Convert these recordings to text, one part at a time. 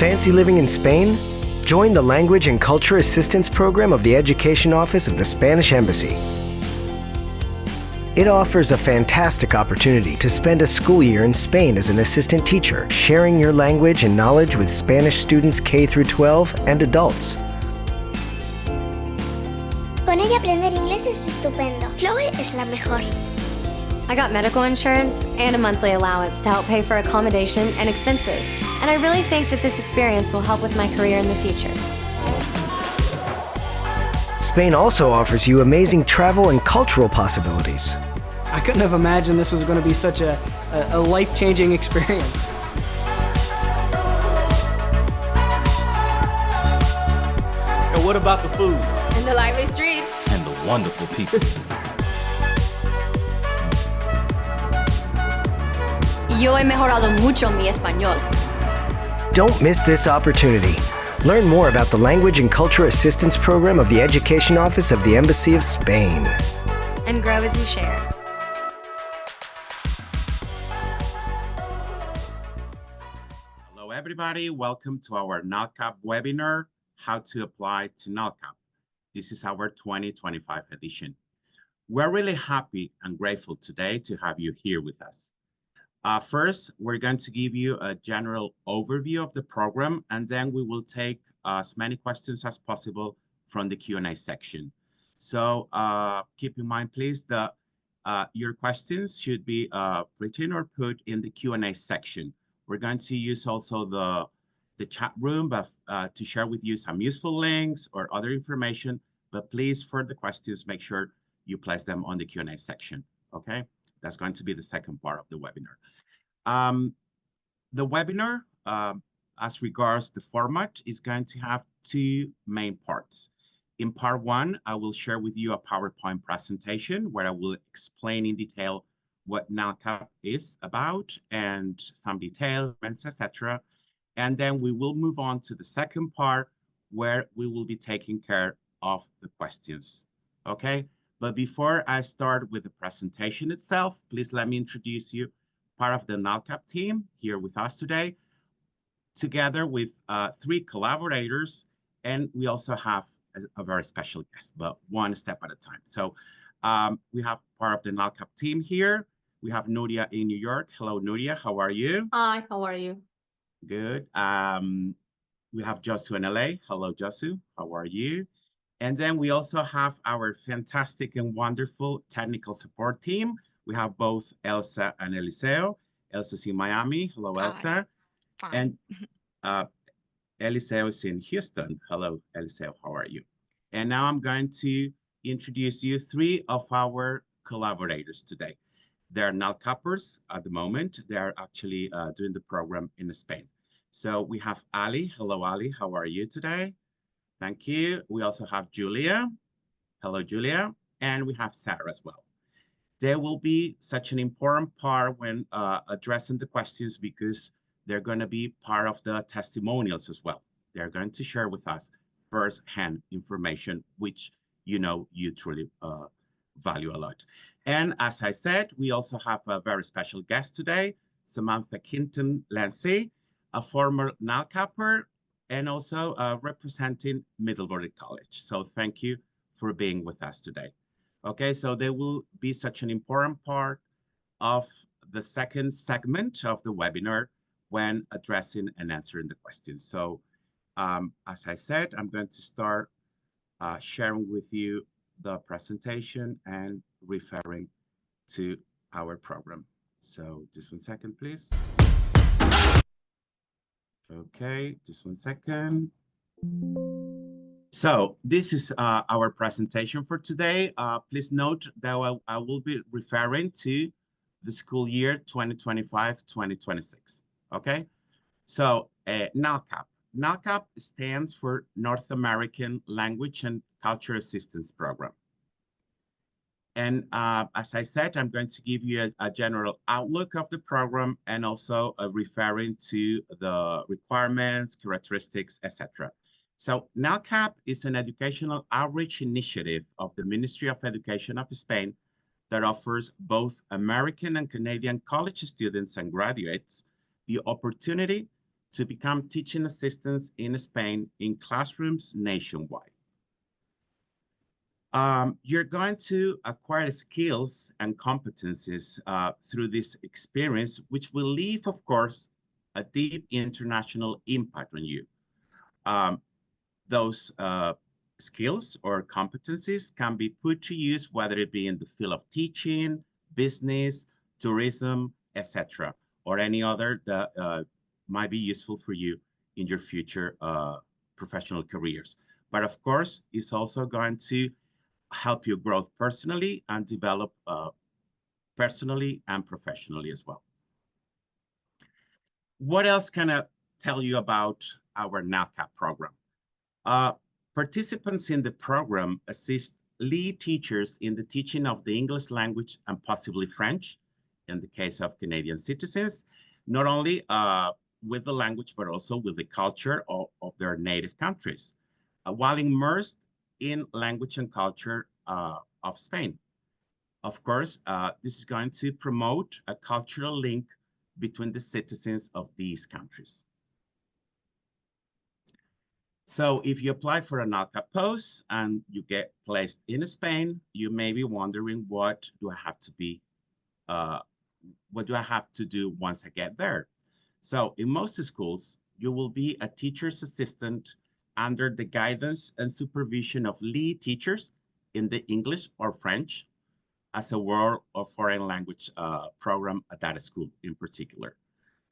Fancy living in Spain? Join the Language and Culture Assistance Program of the Education Office of the Spanish Embassy. It offers a fantastic opportunity to spend a school year in Spain as an assistant teacher, sharing your language and knowledge with Spanish students K through 12 and adults. Con ella aprender inglés es estupendo. Chloe es la mejor. I got medical insurance and a monthly allowance to help pay for accommodation and expenses, and I really think that this experience will help with my career in the future. Spain also offers you amazing travel and cultural possibilities. I couldn't have imagined this was going to be such a life-changing experience. And what about the food? And the lively streets. And the wonderful people. Yo he mejorado mucho mi español. Don't miss this opportunity. Learn more about the Language and Culture Assistance Program of the Education Office of the Embassy of Spain. And grow as you share. Hello, everybody. Welcome to our NALCAP webinar, How to Apply to NALCAP. This is our 2025 edition. We're really happy and grateful today to have you here with us. First, we're going to give you a general overview of the program, and then we will take as many questions as possible from the Q&A section. So keep in mind, please, that your questions should be written or put in the Q&A section. We're going to use also the chat room to share with you some useful links or other information, but please, for the questions, make sure you place them on the Q&A section, okay? That's going to be the second part of the webinar. The webinar, as regards the format, is going to have two main parts. In part one, I will share with you a PowerPoint presentation where I will explain in detail what NALCAP is about and some details, etc. And then we will move on to the second part where we will be taking care of the questions, okay? But before I start with the presentation itself, please let me introduce you part of the NALCAP team here with us today, together with three collaborators, and we also have a very special guest, but one step at a time. So we have part of the NALCAP team here. We have Nuria in New York. Hello, Nuria. How are you? Hi, how are you? Good. We have Josu in LA. Hello, Josu. How are you? And then we also have our fantastic and wonderful technical support team. We have both Elsa and Eliseo. Elsa's in Miami. Hello, Elsa. Fine. And Eliseo is in Houston. Hello, Eliseo. How are you? And now I'm going to introduce you three of our collaborators today. They're NALCAPers at the moment. They're actually doing the program in Spain. So we have Ali. Hello, Ali. How are you today? Thank you. We also have Julia. Hello, Julia. And we have Sarah as well. There will be such an important part when addressing the questions because they're going to be part of the testimonials as well. They're going to share with us first-hand information, which you know you truly value a lot. And as I said, we also have a very special guest today, Samantha Kinton-Lancey, a former NALCAPer and also representing Middlebury College. So thank you for being with us today. Okay, so there will be such an important part of the second segment of the webinar when addressing and answering the questions. So as I said, I'm going to start sharing with you the presentation and referring to our program. So just 1 second, please. Okay, just 1 second. So this is our presentation for today. Please note that I will be referring to the school year 2025-2026, okay? So NALCAP. NALCAP stands for North American Language and Culture Assistance Program. And as I said, I'm going to give you a general outlook of the program and also referring to the requirements, characteristics, etc. So NALCAP is an educational outreach initiative of the Ministry of Education of Spain that offers both American and Canadian college students and graduates the opportunity to become teaching assistants in Spain in classrooms nationwide. You're going to acquire skills and competencies through this experience, which will leave, of course, a deep international impact on you. Those skills or competencies can be put to use, whether it be in the field of teaching, business, tourism, etc., or any other that might be useful for you in your future professional careers. But of course, it's also going to help you grow personally and develop personally and professionally as well. What else can I tell you about our NALCAP program? Participants in the program assist lead teachers in the teaching of the English language and possibly French, in the case of Canadian citizens, not only with the language, but also with the culture of their native countries, while immersed in language and culture of Spain. Of course, this is going to promote a cultural link between the citizens of these countries. So if you apply for a NALCAP post and you get placed in Spain, you may be wondering, what do I have to do once I get there? So in most schools, you will be a teacher's assistant under the guidance and supervision of lead teachers in the English or French as a world or foreign language program at that school in particular.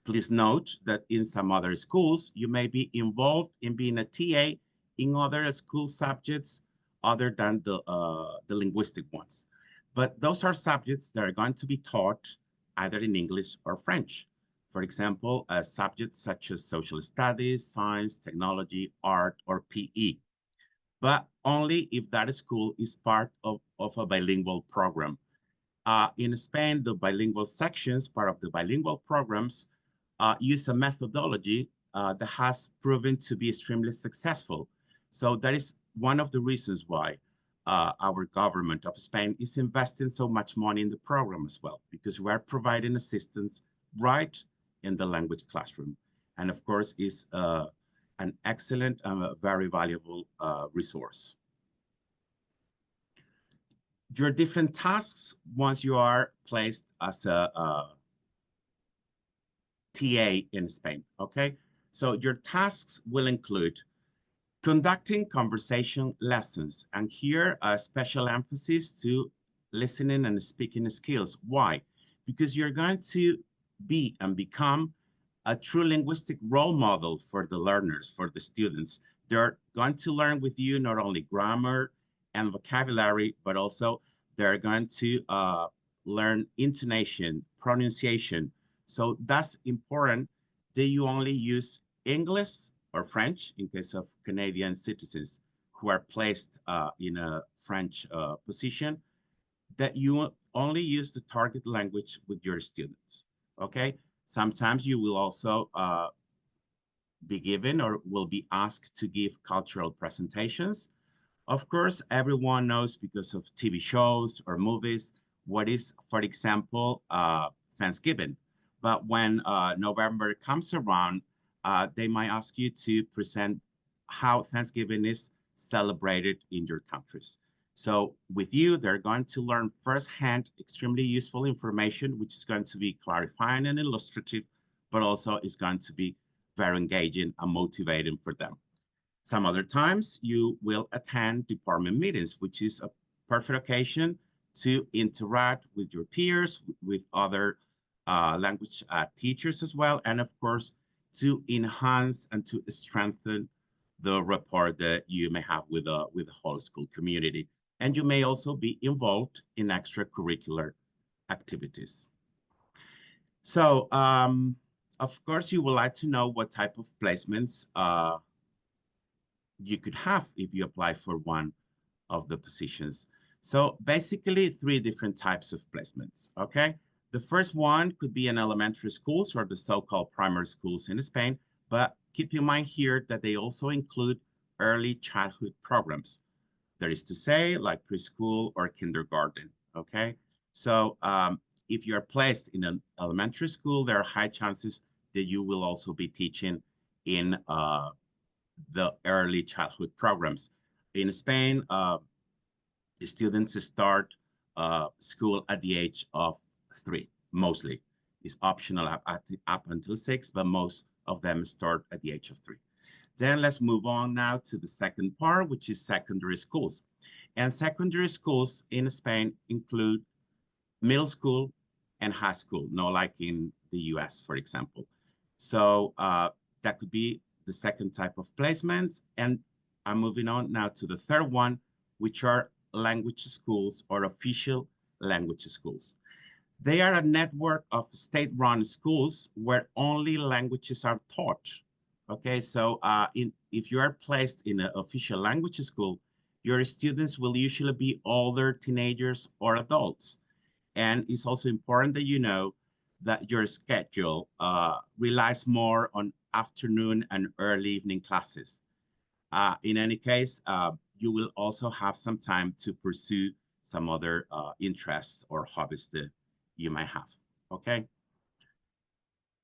Please note that in some other schools, you may be involved in being a TA in other school subjects other than the linguistic ones. But those are subjects that are going to be taught either in English or French. For example, subjects such as social studies, science, technology, art, or PE. But only if that school is part of a bilingual program. In Spain, the bilingual sections, part of the bilingual programs, use a methodology that has proven to be extremely successful. So that is one of the reasons why our government of Spain is investing so much money in the program as well, because we are providing assistance right in the language classroom. And of course, is an excellent and very valuable resource. Your different tasks once you are placed as a TA in Spain, okay? So your tasks will include conducting conversation lessons, and here a special emphasis to listening and speaking skills. Why? Because you're going to be and become a true linguistic role model for the learners, for the students. They're going to learn with you not only grammar and vocabulary, but also they're going to learn intonation, pronunciation. So that's important that you only use English or French in case of Canadian citizens who are placed in a French position, that you only use the target language with your students, okay? Sometimes you will also be given or will be asked to give cultural presentations. Of course, everyone knows because of TV shows or movies what is, for example, Thanksgiving. But when November comes around, they might ask you to present how Thanksgiving is celebrated in your countries. So with you, they're going to learn firsthand extremely useful information, which is going to be clarifying and illustrative, but also is going to be very engaging and motivating for them. Some other times you will attend department meetings, which is a perfect occasion to interact with your peers, with other language teachers as well, and of course, to enhance and to strengthen the rapport that you may have with the whole school community. And you may also be involved in extracurricular activities. So, of course, you would like to know what type of placements you could have if you apply for one of the positions. So basically 3 different types of placements, okay? The first one could be in elementary schools or the so-called primary schools in Spain, but keep in mind here that they also include early childhood programs. That is to say, like preschool or kindergarten, okay? So if you're placed in an elementary school, there are high chances that you will also be teaching in the early childhood programs. In Spain, the students start school at the age of 3, mostly. It's optional up until 6, but most of them start at the age of 3. Then let's move on now to the second part, which is secondary schools. And secondary schools in Spain include middle school and high school, not like in the US, for example. So that could be the second type of placements. And I'm moving on now to the third one, which are language schools or official language schools. They are a network of state-run schools where only languages are taught. Okay, so if you are placed in an official language school, your students will usually be older teenagers or adults. And it's also important that you know that your schedule relies more on afternoon and early evening classes. In any case, you will also have some time to pursue some other interests or hobbies that you might have, okay?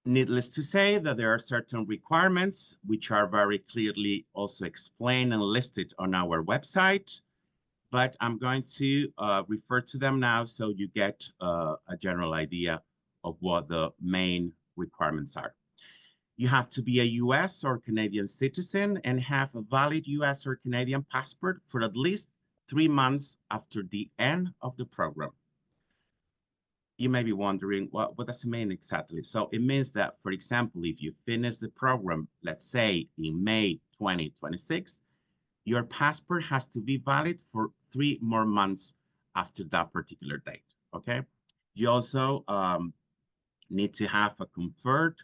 Needless to say that there are certain requirements which are very clearly also explained and listed on our website, but I'm going to refer to them now so you get a general idea of what the main requirements are. You have to be a US or Canadian citizen and have a valid US or Canadian passport for at least 3 months after the end of the program. You may be wondering, what does it mean exactly? So it means that, for example, if you finish the program, let's say in May 2026, your passport has to be valid for 3 more months after that particular date, okay? You also need to have a conferred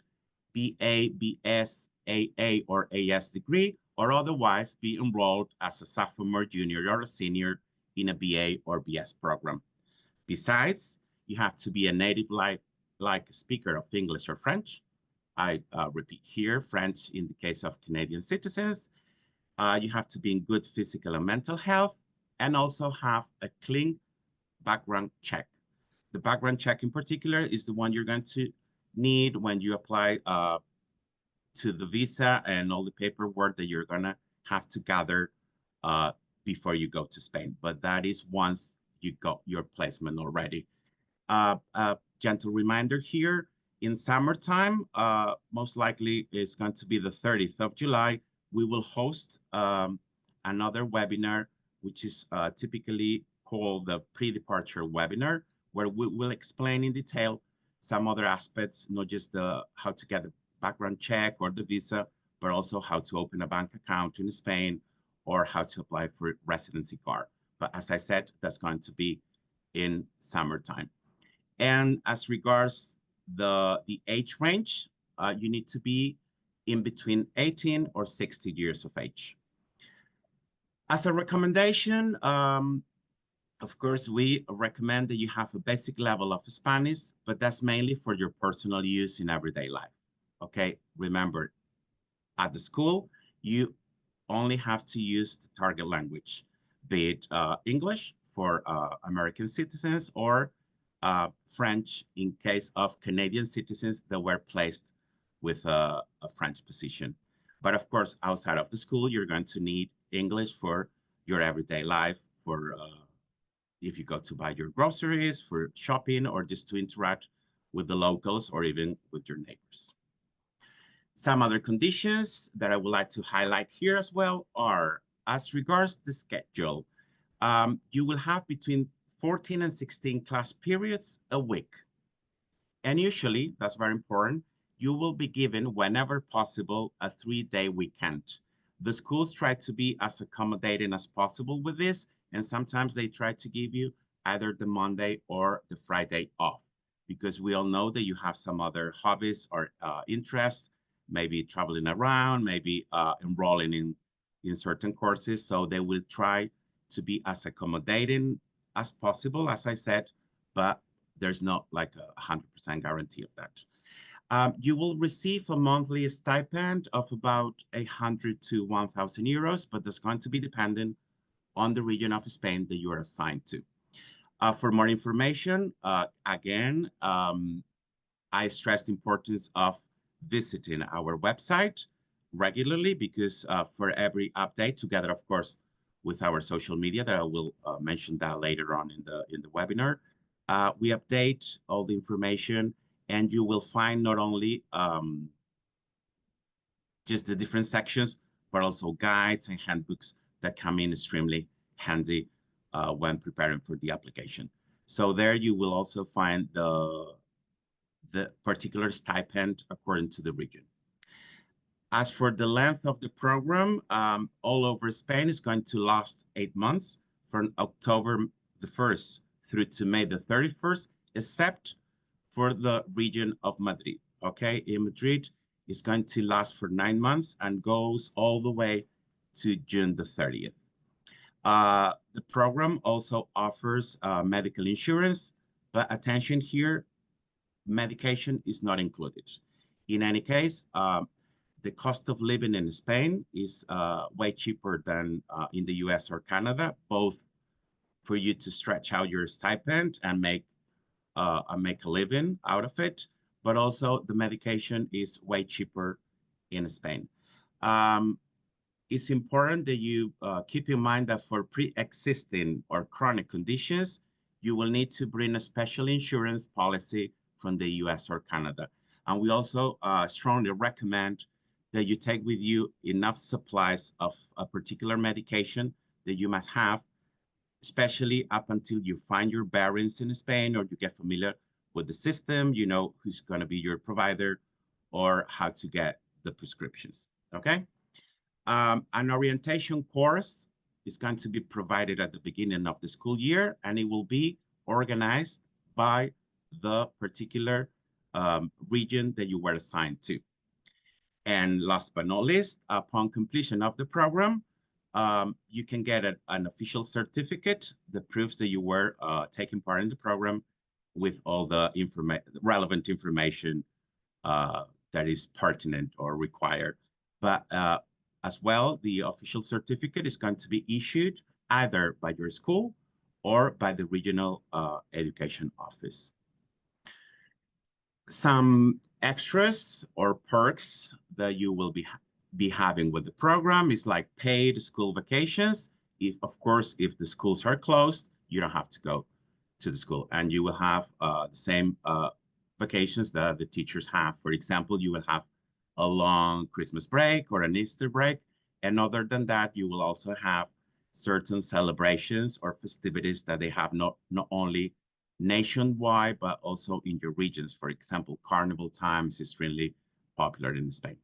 BA, BS, AA, or AS degree, or otherwise be enrolled as a sophomore, junior, or a senior in a BA or BS program. Besides, you have to be a native like speaker of English or French. I repeat here, French in the case of Canadian citizens. You have to be in good physical and mental health, and also have a clean background check. The background check in particular is the one you're going to need when you apply to the visa and all the paperwork that you're gonna have to gather before you go to Spain. But that is once you got your placement already. A gentle reminder here, in summertime, most likely it's going to be the 30th of July, we will host another webinar, which is typically called the pre-departure webinar, where we will explain in detail some other aspects, not just how to get the background check or the visa, but also how to open a bank account in Spain or how to apply for residency card. But as I said, that's going to be in summertime. And as regards the age range, you need to be in between 18 or 60 years of age. As a recommendation, of course, we recommend that you have a basic level of Spanish, but that's mainly for your personal use in everyday life. Okay, remember, at the school, you only have to use the target language, be it English for American citizens or French in case of Canadian citizens that were placed with a French position. But of course, outside of the school, you're going to need English for your everyday life, for if you go to buy your groceries, for shopping, or just to interact with the locals or even with your neighbors. Some other conditions that I would like to highlight here as well are, as regards the schedule, you will have between 14 and 16 class periods a week. And usually, that's very important, you will be given, whenever possible, a 3-day weekend. The schools try to be as accommodating as possible with this, and sometimes they try to give you either the Monday or the Friday off, because we all know that you have some other hobbies or interests, maybe traveling around, maybe enrolling in certain courses. So they will try to be as accommodating as possible, as I said, but there's not like a 100% guarantee of that. You will receive a monthly stipend of about 800 to 1,000 euros, but that's going to be dependent on the region of Spain that you are assigned to. For more information, again, I stress the importance of visiting our website, regularly because for every update, together, of course, with our social media that I will mention that later on in the webinar, we update all the information, and you will find not only just the different sections, but also guides and handbooks that come in extremely handy when preparing for the application. So there you will also find the particular stipend according to the region. As for the length of the program, all over Spain is going to last 8 months from October the 1st through to May the 31st, except for the region of Madrid. Okay, in Madrid, it's going to last for 9 months and goes all the way to June the 30th. The program also offers medical insurance, but attention here, medication is not included. In any case, the cost of living in Spain is way cheaper than in the US or Canada, both for you to stretch out your stipend and make a living out of it, but also the medication is way cheaper in Spain. It's important that you keep in mind that for pre-existing or chronic conditions, you will need to bring a special insurance policy from the US or Canada. And we also strongly recommend that you take with you enough supplies of a particular medication that you must have, especially up until you find your bearings in Spain or you get familiar with the system, you know who's going to be your provider or how to get the prescriptions, okay? An orientation course is going to be provided at the beginning of the school year, and it will be organized by the particular region that you were assigned to. And last but not least, upon completion of the program, you can get an official certificate that proves that you were taking part in the program with all the relevant information that is pertinent or required. But as well, the official certificate is going to be issued either by your school or by the regional education office. Some extras or perks that you will be having with the program is like paid school vacations. Of course, if the schools are closed, you don't have to go to the school, and you will have the same vacations that the teachers have. For example, you will have a long Christmas break or an Easter break. And other than that, you will also have certain celebrations or festivities that they have not only nationwide, but also in your regions. For example, carnival times is really popular in Spain.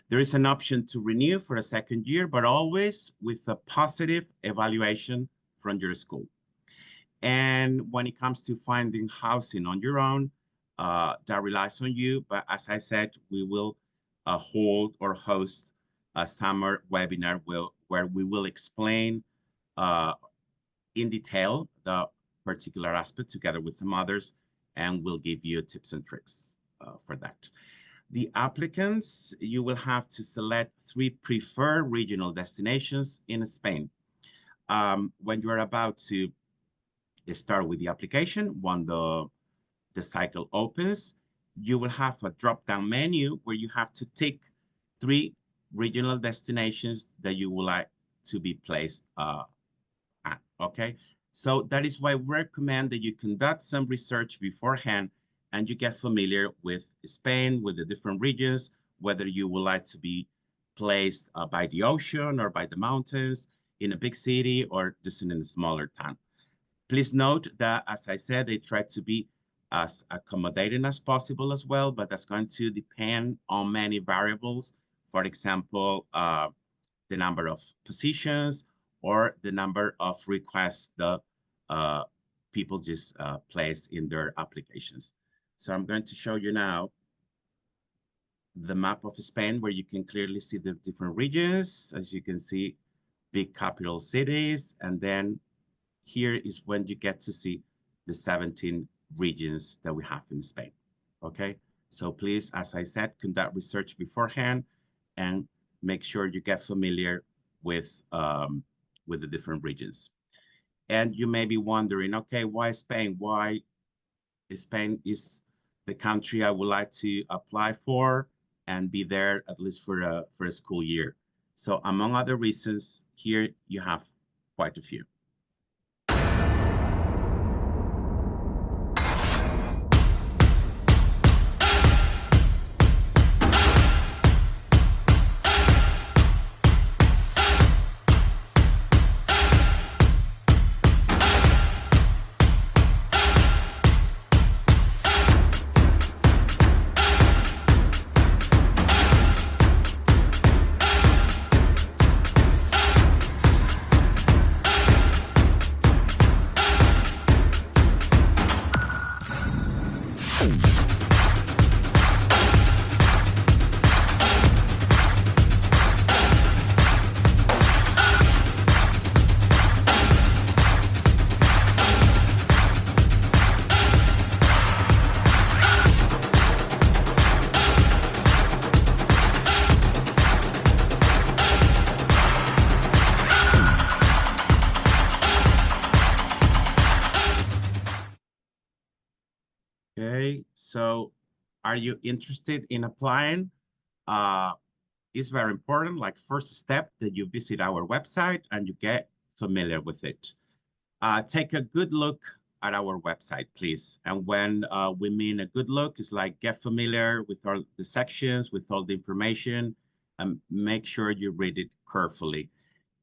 There is an option to renew for a second year, but always with a positive evaluation from your school. And when it comes to finding housing on your own, that relies on you. But as I said, we will hold or host a summer webinar where we will explain in detail the particular aspect together with some others, and we'll give you tips and tricks for that. The applicants, you will have to select 3 preferred regional destinations in Spain. When you're about to start with the application, when the cycle opens, you will have a drop-down menu where you have to tick 3 regional destinations that you would like to be placed at, okay? So that is why we recommend that you conduct some research beforehand and you get familiar with Spain, with the different regions, whether you would like to be placed by the ocean or by the mountains, in a big city, or just in a smaller town. Please note that, as I said, they try to be as accommodating as possible as well, but that's going to depend on many variables. For example, the number of positions or the number of requests the people just place in their applications. So I'm going to show you now the map of Spain where you can clearly see the different regions. As you can see, big capital cities. And then here is when you get to see the 17 regions that we have in Spain, okay? So please, as I said, conduct research beforehand and make sure you get familiar with the different regions. And you may be wondering, okay, why Spain? Why Spain is the country I would like to apply for? and be there at least for a school year. So among other reasons, here you have quite a few. Okay, so are you interested in applying? It's very important, like first step that you visit our website and you get familiar with it. Take a good look at our website, please. And when we mean a good look, it's like get familiar with all the sections, with all the information, and make sure you read it carefully.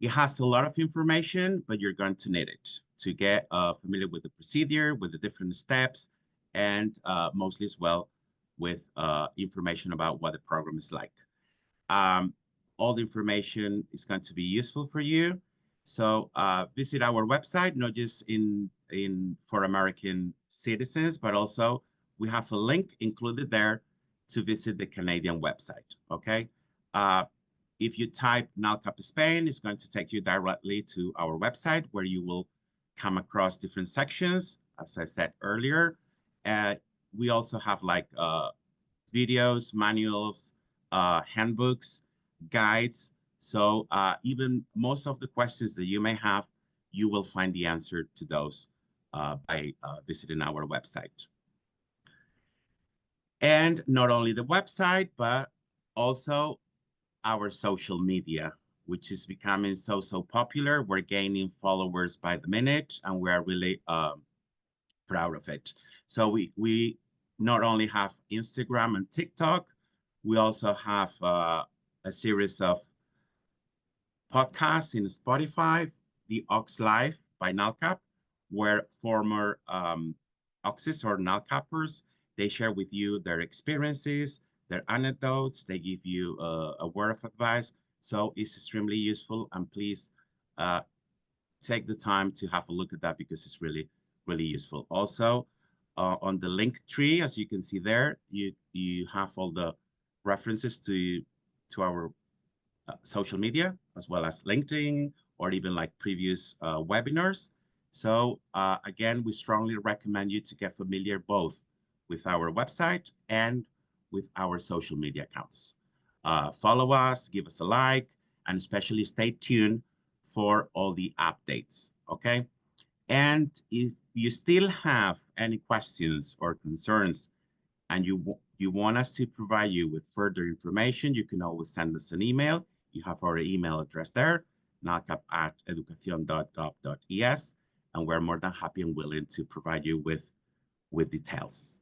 It has a lot of information, but you're going to need it to get familiar with the procedure, with the different steps, and mostly as well with information about what the program is like. All the information is going to be useful for you. So visit our website, not just for American citizens, but also we have a link included there to visit the Canadian website, okay? If you type NALCAP Spain, it's going to take you directly to our website where you will come across different sections, as I said earlier. We also have like videos, manuals, handbooks, guides. So even most of the questions that you may have, you will find the answer to those by visiting our website. And not only the website, but also our social media, which is becoming so popular. We're gaining followers by the minute, and we're really proud of it. So we not only have Instagram and TikTok, we also have a series of podcasts in Spotify, the Aux Live by NALCAP, where former Auxes or NALCAPers, they share with you their experiences, their anecdotes, they give you a word of advice. So it's extremely useful, and please take the time to have a look at that because it's really useful. Also, on the link tree, as you can see there, you have all the references to our social media, as well as LinkedIn or even like previous webinars. So again, we strongly recommend you to get familiar both with our website and with our social media accounts. Follow us, give us a like, and especially stay tuned for all the updates, okay? And if you still have any questions or concerns and you want us to provide you with further information, you can always send us an email. You have our email address there, nalcap@educacion.gov.es, and we're more than happy and willing to provide you with details.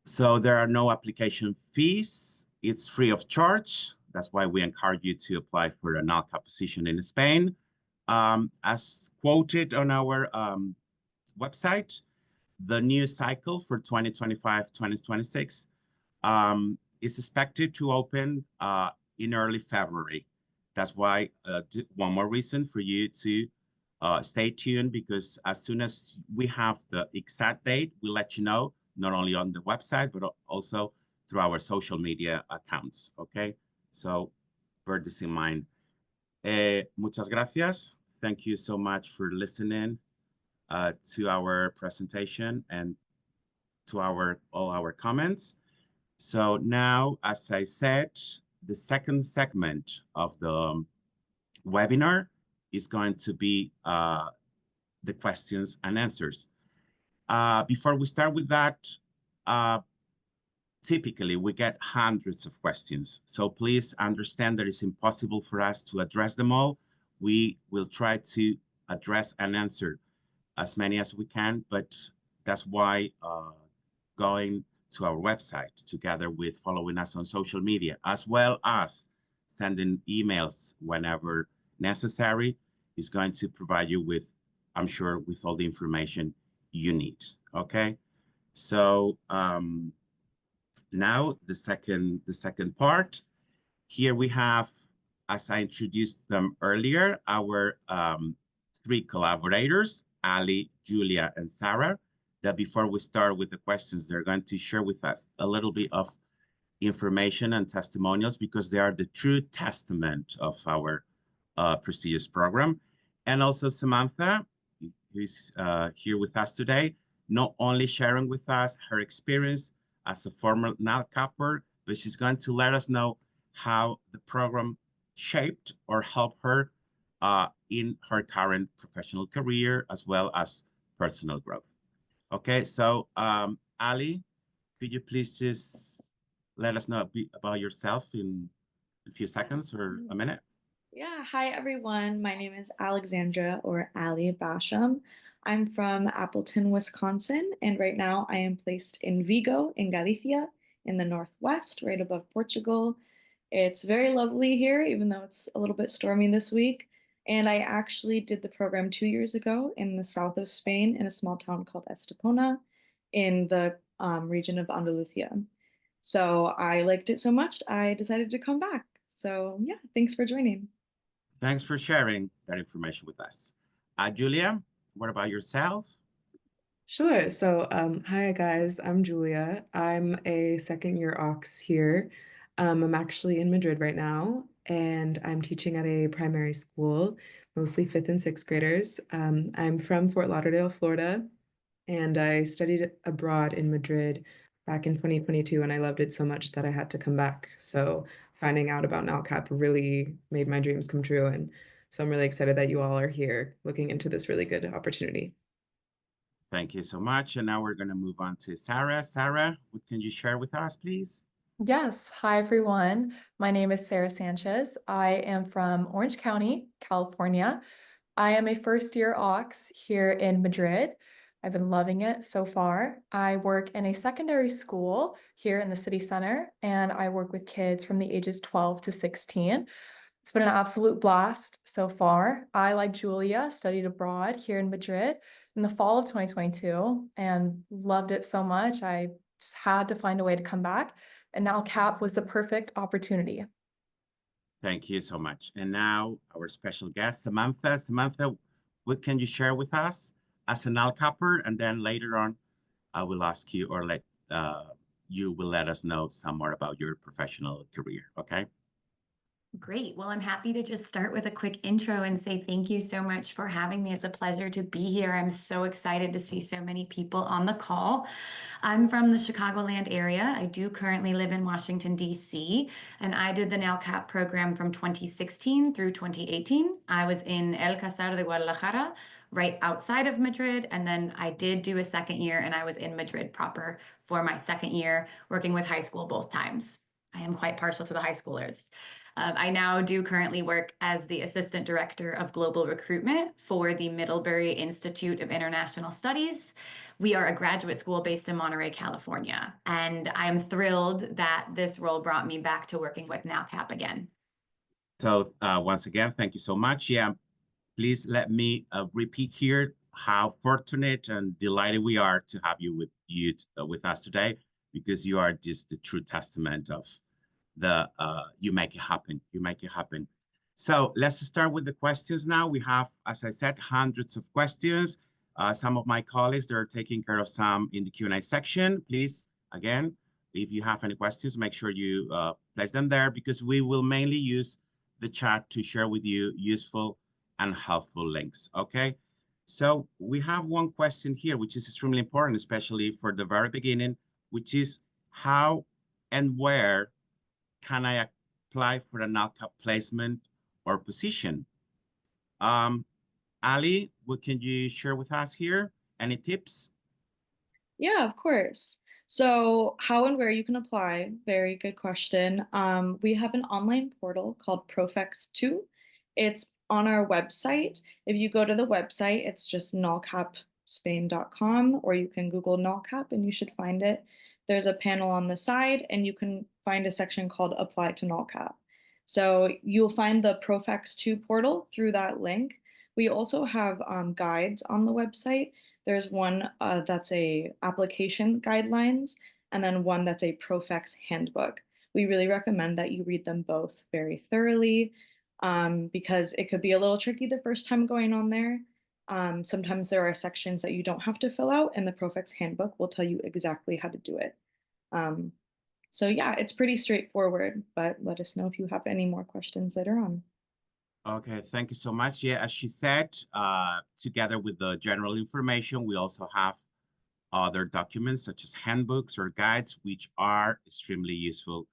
So there are no application fees. It's free of charge. That's why we encourage you to apply for a NALCAP position in Spain. As quoted on our website, the new cycle for 2025-2026 is expected to open in early February. That's why one more reason for you to stay tuned, because as soon as we have the exact date, we'll let you know, not only on the website, but also through our social media accounts, okay? So bear this in mind. Muchas gracias. Thank you so much for listening to our presentation and to all our comments. So now, as I said, the second segment of the webinar is going to be the questions and answers. Before we start with that, typically we get hundreds of questions. So please understand that it's impossible for us to address them all. We will try to address and answer as many as we can, but that's why going to our website together with following us on social media, as well as sending emails whenever necessary, is going to provide you with, I'm sure, with all the information you need, okay? So now the second part. Here we have, as I introduced them earlier, our three collaborators, Ali, Julia, and Sarah, that before we start with the questions, they're going to share with us a little bit of information and testimonials because they are the true testament of our prestigious program. And also Samantha, who's here with us today, not only sharing with us her experience as a former NALCAPper, but she's going to let us know how the program shaped or helped her in her current professional career as well as personal growth. Okay, so Ali, could you please just let us know a bit about yourself in a few seconds or a minute? Yeah, hi everyone. My name is Alexandra or Ali Basham. I'm from Appleton, Wisconsin, and right now I am placed in Vigo in Galicia in the northwest, right above Portugal. It's very lovely here, even though it's a little bit stormy this week. And I actually did the program 2 years ago in the south of Spain in a small town called Estepona in the region of Andalusia. So I liked it so much, I decided to come back. So yeah, thanks for joining. Thanks for sharing that information with us. Julia, what about yourself? Sure. So, hi guys, I'm Julia. I'm a second year Aux here. I'm actually in Madrid right now, and I'm teaching at a primary school, mostly fifth and sixth graders. I'm from Fort Lauderdale, Florida, and I studied abroad in Madrid back in 2022, and I loved it so much that I had to come back. So finding out about NALCAP really made my dreams come true. And so I'm really excited that you all are here looking into this really good opportunity. Thank you so much. And now we're going to move on to Sarah. Sarah, what can you share with us, please? Yes. Hi, everyone. My name is Sarah Sanchez. I am from Orange County, California. I am a first-year Aux here in Madrid. I've been loving it so far. I work in a secondary school here in the city center, and I work with kids from the ages 12 to 16. It's been an absolute blast so far. I, like Julia, studied abroad here in Madrid in the fall of 2022 and loved it so much. I just had to find a way to come back, and NALCAP was the perfect opportunity. Thank you so much. And now our special guest, Samantha. Samantha, what can you share with us as an NALCAPper? And then later on, I will ask you or you will let us know some more about your professional career, okay? Great. Well, I'm happy to just start with a quick intro and say thank you so much for having me. It's a pleasure to be here. I'm so excited to see so many people on the call. I'm from the Chicagoland area. I do currently live in Washington, D.C., and I did the NALCAP program from 2016 through 2018. I was in El Casar de Guadalajara, right outside of Madrid, and then I did do a second year, and I was in Madrid proper for my second year, working with high school both times. I am quite partial to the high schoolers. I now do currently work as the Assistant Director of Global Recruitment for the Middlebury Institute of International Studies. We are a graduate school based in Monterey, California, and I am thrilled that this role brought me back to working with NALCAP again. So once again, thank you so much. Yeah, please let me repeat here how fortunate and delighted we are to have you with us today, because you are just the true testament of you make it happen. You make it happen. So let's start with the questions now. We have, as I said, hundreds of questions. Some of my colleagues, they're taking care of some in the Q&A section. Please, again, if you have any questions, make sure you place them there, because we will mainly use the chat to share with you useful and helpful links, okay? So we have one question here, which is extremely important, especially for the very beginning, which is how and where can I apply for a NALCAP placement or position? Ali, what can you share with us here? Any tips? Yeah, of course. So how and where you can apply, very good question. We have an online portal called Profex2. It's on our website. If you go to the website, it's just nalcapspain.com, or you can Google NALCAP and you should find it. There's a panel on the side and you can find a section called Apply to NALCAP. So you'll find the Profex2 portal through that link. We also have guides on the website. There's one that's a application guidelines, and then one that's a Profex handbook. We really recommend that you read them both very thoroughly because it could be a little tricky the first time going on there. Sometimes there are sections that you don't have to fill out, and the Profex handbook will tell you exactly how to do it. So yeah, it's pretty straightforward, but let us know if you have any more questions later on. Okay, thank you so much. Yeah, as she said, together with the general information, we also have other documents such as handbooks or guides, which are extremely useful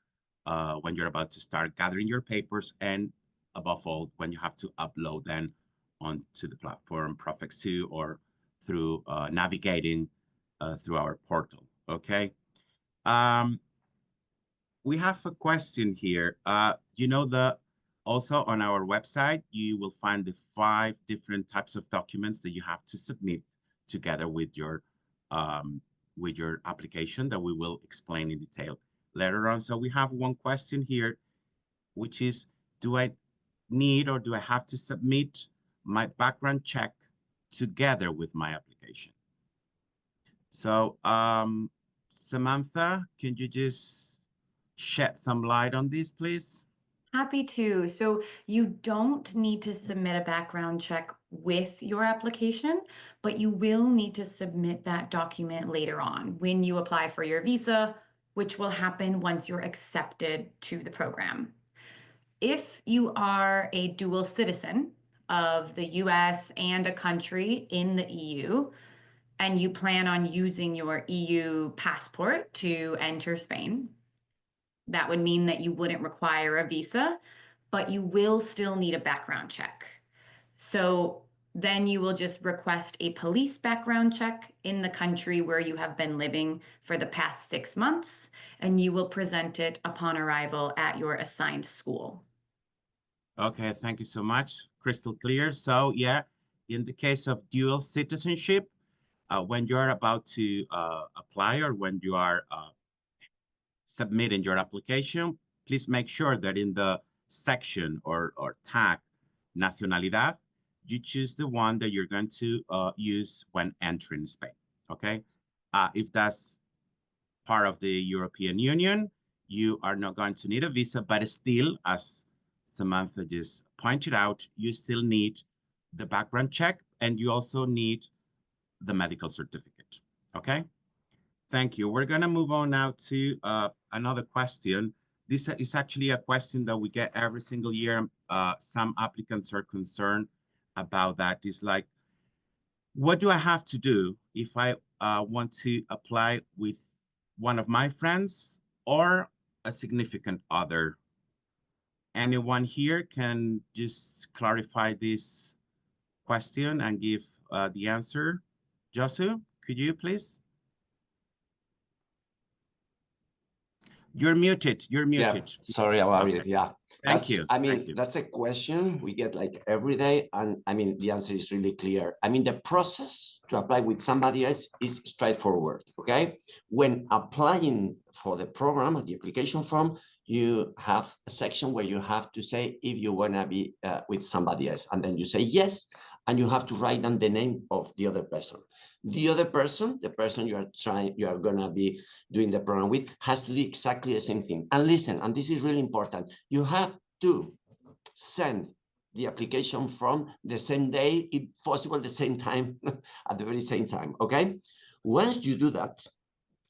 when you're about to start gathering your papers, and above all, when you have to upload them onto the platform Profex2 or through navigating through our portal. Okay. We have a question here. Also on our website, you will find the 5 different types of documents that you have to submit together with your application that we will explain in detail later on. So we have one question here, which is, do I need or do I have to submit my background check together with my application? So Samantha, can you just shed some light on this, please? Happy to. So you don't need to submit a background check with your application, but you will need to submit that document later on when you apply for your visa, which will happen once you're accepted to the program. If you are a dual citizen of the US and a country in the EU, and you plan on using your EU passport to enter Spain, that would mean that you wouldn't require a visa, but you will still need a background check. So then you will just request a police background check in the country where you have been living for the past 6 months, and you will present it upon arrival at your assigned school. Okay, thank you so much. Crystal clear. So yeah, in the case of dual citizenship, when you are about to apply or when you are submitting your application, please make sure that in the section or tag nacionalidad, you choose the one that you're going to use when entering Spain, okay? If that's part of the European Union, you are not going to need a visa, but still, as Samantha just pointed out, you still need the background check, and you also need the medical certificate, okay? Thank you. We're going to move on now to another question. This is actually a question that we get every single year. Some applicants are concerned about that. It's like, what do I have to do if I want to apply with one of my friends or a significant other? Anyone here can just clarify this question and give the answer? Josu, could you please? You're muted. You're muted. Yeah, sorry about it. Yeah. Thank you. I mean, that's a question we get like every day. And I mean, the answer is really clear. I mean, the process to apply with somebody else is straightforward. Okay. When applying for the program or the application form, you have a section where you have to say if you want to be with somebody else. And then you say yes, and you have to write down the name of the other person. The other person, the person you are going to be doing the program with, has to do exactly the same thing. And listen, and this is really important, you have to send the application form the same day, if possible, the same time, at the very same time, okay? Once you do that,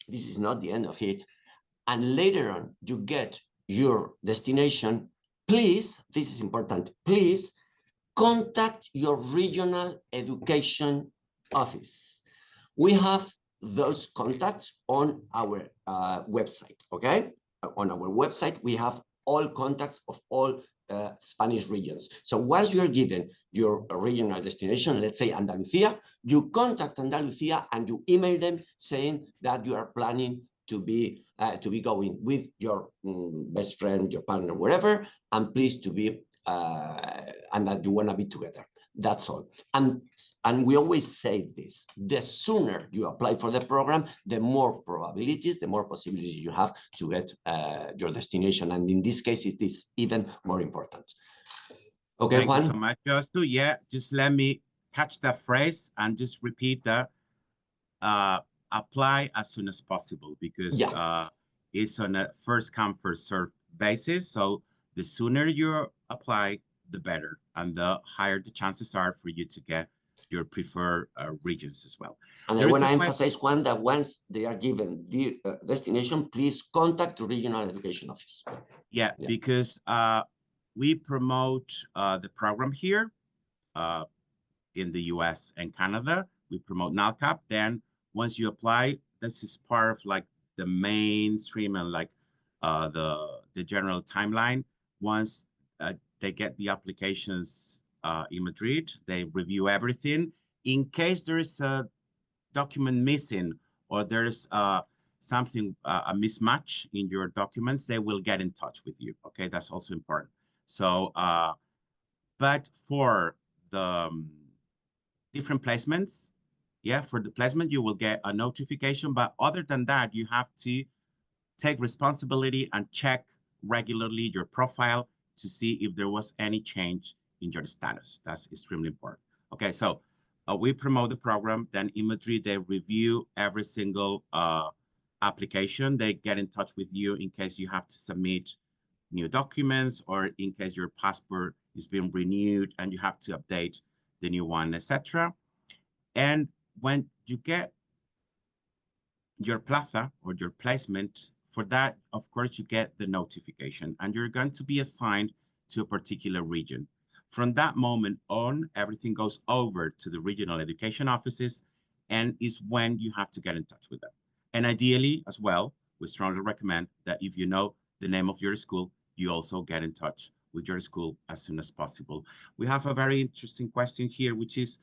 this is not the end of it, and later on you get your destination, please, this is important, please contact your regional education office. We have those contacts on our website, okay? On our website, we have all contacts of all Spanish regions. So once you're given your regional destination, let's say Andalusia, you contact Andalusia and you email them saying that you are planning to be going with your best friend, your partner, whatever, and please to be and that you want to be together. That's all. And we always say this: the sooner you apply for the program, the more probabilities, the more possibilities you have to get your destination. And in this case, it is even more important. Okay, Thank Juan? you so much, Jostu. Yeah, just let me catch that phrase and just repeat that. Apply as soon as possible, because it's on a first come, first served basis. So the sooner you apply, the better, and the higher the chances are for you to get your preferred regions as well. And I want to emphasize, Juan, that once they are given the destination, please contact the regional education office. Yeah, because we promote the program here in the US and Canada. We promote NALCAP. Then once you apply, this is part of like the mainstream and like the general timeline. Once they get the applications in Madrid, they review everything. In case there is a document missing or there's something, a mismatch in your documents, they will get in touch with you. Okay, that's also important. So, but for the different placements, yeah, for the placement, you will get a notification. But other than that, you have to take responsibility and check regularly your profile to see if there was any change in your status. That's extremely important. Okay, so we promote the program. Then in Madrid, they review every single application. They get in touch with you in case you have to submit new documents or in case your passport is being renewed and you have to update the new one, etc. And when you get your plaza or your placement, for that, of course, you get the notification and you're going to be assigned to a particular region. From that moment on, everything goes over to the regional education offices and is when you have to get in touch with them. And ideally, as well, we strongly recommend that if you know the name of your school, you also get in touch with your school as soon as possible. We have a very interesting question here, which is,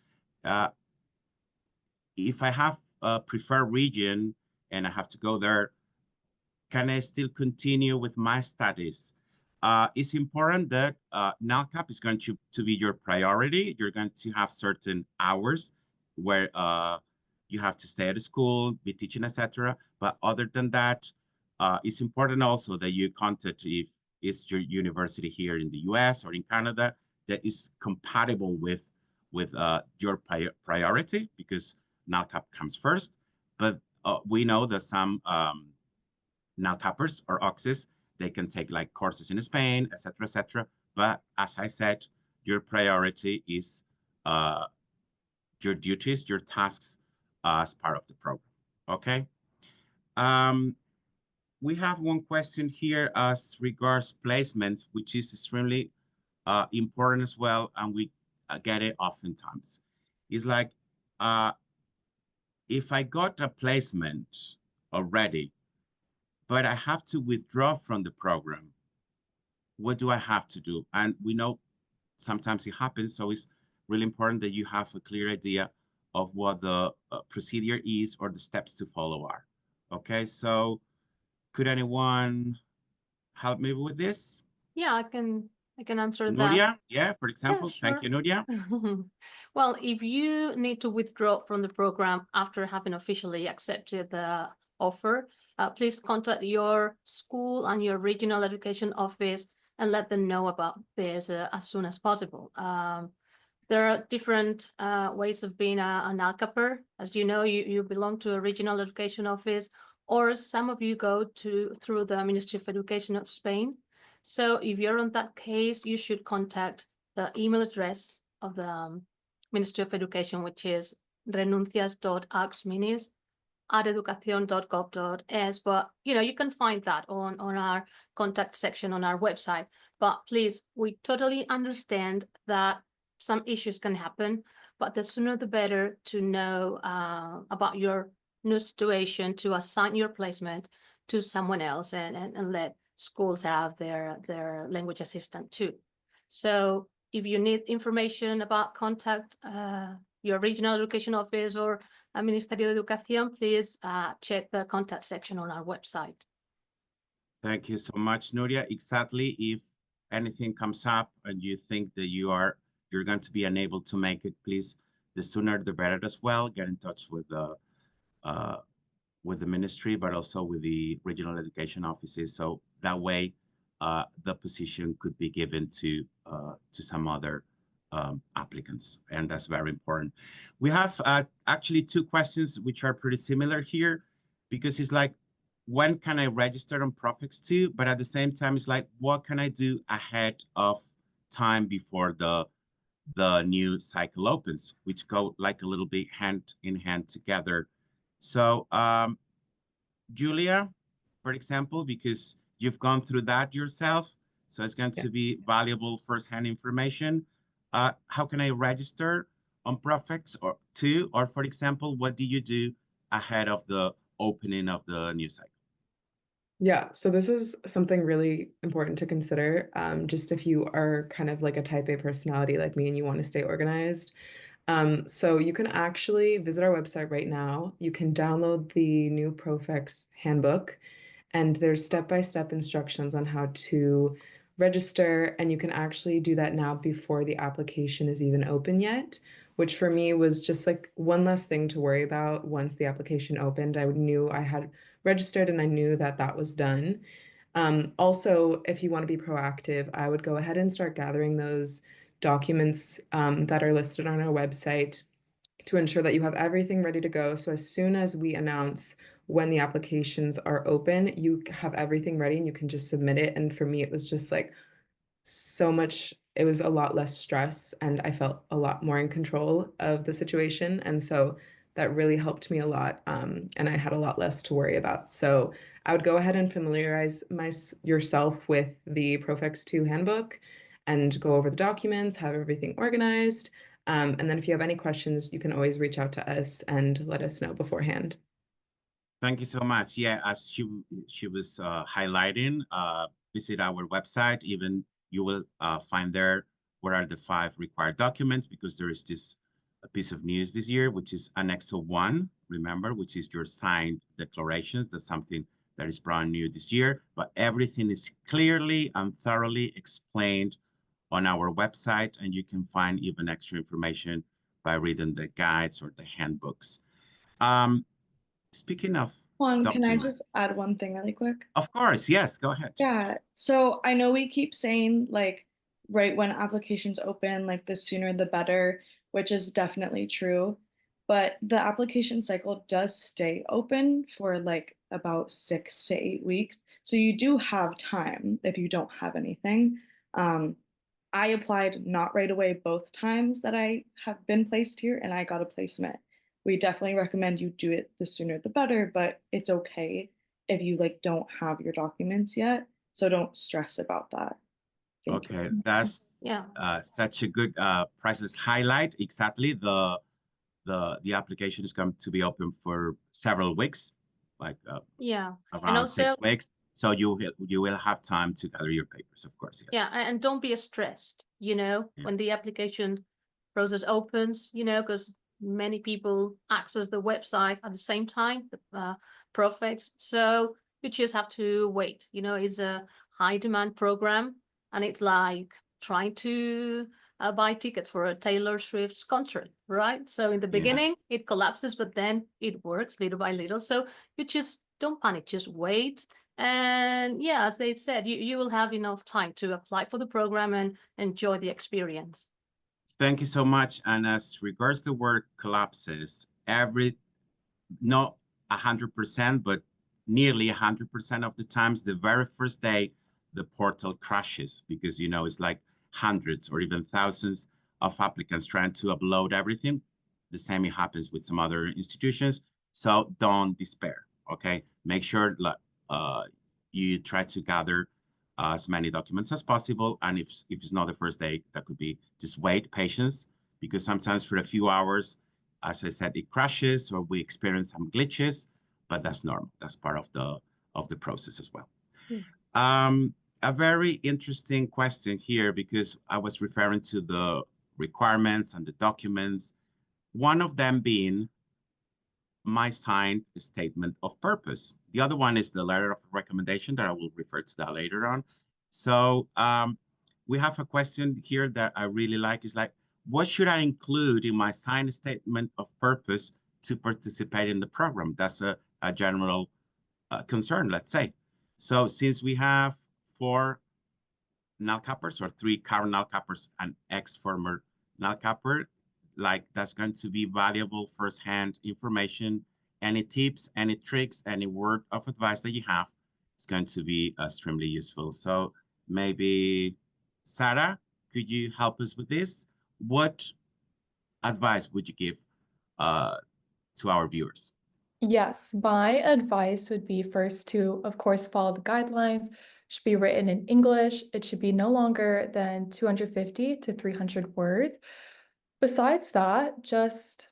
if I have a preferred region and I have to go there, can I still continue with my studies? It's important that NALCAP is going to be your priority. You're going to have certain hours where you have to stay at a school, be teaching, etc. But other than that, it's important also that you contact if it's your university here in the US or in Canada that is compatible with your priority, because NALCAP comes first. But we know that some NALCAPers or AUXes, they can take like courses in Spain, etc., etc. But as I said, your priority is your duties, your tasks as part of the program. Okay. We have one question here as regards placements, which is extremely important as well, and we get it oftentimes. It's like, if I got a placement already, but I have to withdraw from the program, what do I have to do? And we know sometimes it happens, so it's really important that you have a clear idea of what the procedure is or the steps to follow are. Okay, so could anyone help me with this? Yeah, I can answer that. Nuria, yeah, for example. Yeah, sure. Thank you, Nuria. Well, if you need to withdraw from the program after having officially accepted the offer, please contact your school and your regional education office and let them know about this as soon as possible. There are different ways of being an NALCAPer. As you know, you belong to a regional education office, or some of you go through the Ministry of Education of Spain. So if you're on that case, you should contact the email address of the Ministry of Education, which is renuncias.auxminis@educacion.gov.es. But you can find that on our contact section on our website. But please, we totally understand that some issues can happen, but the sooner the better to know about your new situation, to assign your placement to someone else and let schools have their language assistant too. So if you need information about, contact your regional education office or Ministerio de Educación, please check the contact section on our website. Thank you so much, Nuria. Exactly. If anything comes up and you think that you're going to be unable to make it, please, the sooner the better as well. Get in touch with the ministry, but also with the regional education offices. So that way, the position could be given to some other applicants, and that's very important. We have actually two questions which are pretty similar here, because it's like, when can I register on Profex 2? But at the same time, it's like, what can I do ahead of time before the new cycle opens, which go like a little bit hand in hand together. So Julia, for example, because you've gone through that yourself, so it's going to be valuable firsthand information. How can I register on Profex 2? Or for example, what do you do ahead of the opening of the new cycle? Yeah, so this is something really important to consider, just if you are kind of like a type A personality like me and you want to stay organized. So you can actually visit our website right now. You can download the new Profex handbook, and there's step-by-step instructions on how to register, and you can actually do that now before the application is even open yet, which for me was just like one less thing to worry about. Once the application opened, I knew I had registered and I knew that that was done. Also, if you want to be proactive, I would go ahead and start gathering those documents that are listed on our website to ensure that you have everything ready to go. So as soon as we announce when the applications are open, you have everything ready and you can just submit it. And for me, it was just like so much, it was a lot less stress and I felt a lot more in control of the situation. And so that really helped me a lot. And I had a lot less to worry about. So I would go ahead and familiarize yourself with the Profex 2 handbook and go over the documents, have everything organized. And then if you have any questions, you can always reach out to us and let us know beforehand. Thank you so much. Yeah, as she was highlighting, visit our website. Even you will find there what are the 5 required documents, because there is this a piece of news this year, which is Annexo 1, remember, which is your signed declarations. That's something that is brand new this year, but everything is clearly and thoroughly explained on our website, and you can find even extra information by reading the guides or the handbooks. Speaking of Juan, can I documents, just add one thing really quick? Of course, yes, go ahead. Yeah, so I know we keep saying like right when applications open, like the sooner the better, which is definitely true. But the application cycle does stay open for like about 6 to 8 weeks. So you do have time if you don't have anything. I applied not right away both times that I have been placed here, and I got a placement. We definitely recommend you do it the sooner the better, but it's okay if you like don't have your documents yet. So don't stress about that. Thank Okay, you. that's Yeah. such a good priceless highlight. Exactly, the application is going to be open for several weeks, like Yeah. And around also, 6 weeks. So you will have time to gather your papers, of course. Yes. yeah, and don't be stressed, Yeah. when the application process opens, because many people access the website at the same time, the Profex. So you just have to wait. It's a high demand program, and it's like trying to buy tickets for a Taylor Swift's concert, right? So in the beginning, it collapses, but then it works little by little. So you just don't panic, just wait. And yeah, as they said, you will have enough time to apply for the program and enjoy the experience. Thank you so much. And as regards the word collapses, not 100%, but nearly 100% of the times, the very first day, the portal crashes because, it's like hundreds or even thousands of applicants trying to upload everything. The same happens with some other institutions. So don't despair, okay? Make sure you try to gather as many documents as possible. And if it's not the first day, that could be just wait, patience, because sometimes for a few hours, as I said, it crashes or we experience some glitches, but that's normal. That's part of the process as well. A very interesting question here, because I was referring to the requirements and the documents. One of them being my signed statement of purpose. The other one is the letter of recommendation that I will refer to that later on. So we have a question here that I really like. Is like, what should I include in my signed statement of purpose to participate in the program? That's a general concern, let's say. So since we have 4 NALCAPers or 3 current NALCAPers and ex-former NALCAPer, like that's going to be valuable firsthand information. Any tips, any tricks, any word of advice that you have is going to be extremely useful. So maybe Sarah, could you help us with this? What advice would you give to our viewers? Yes, my advice would be first to, of course, follow the guidelines. It should be written in English. It should be no longer than 250 to 300 words. Besides that, just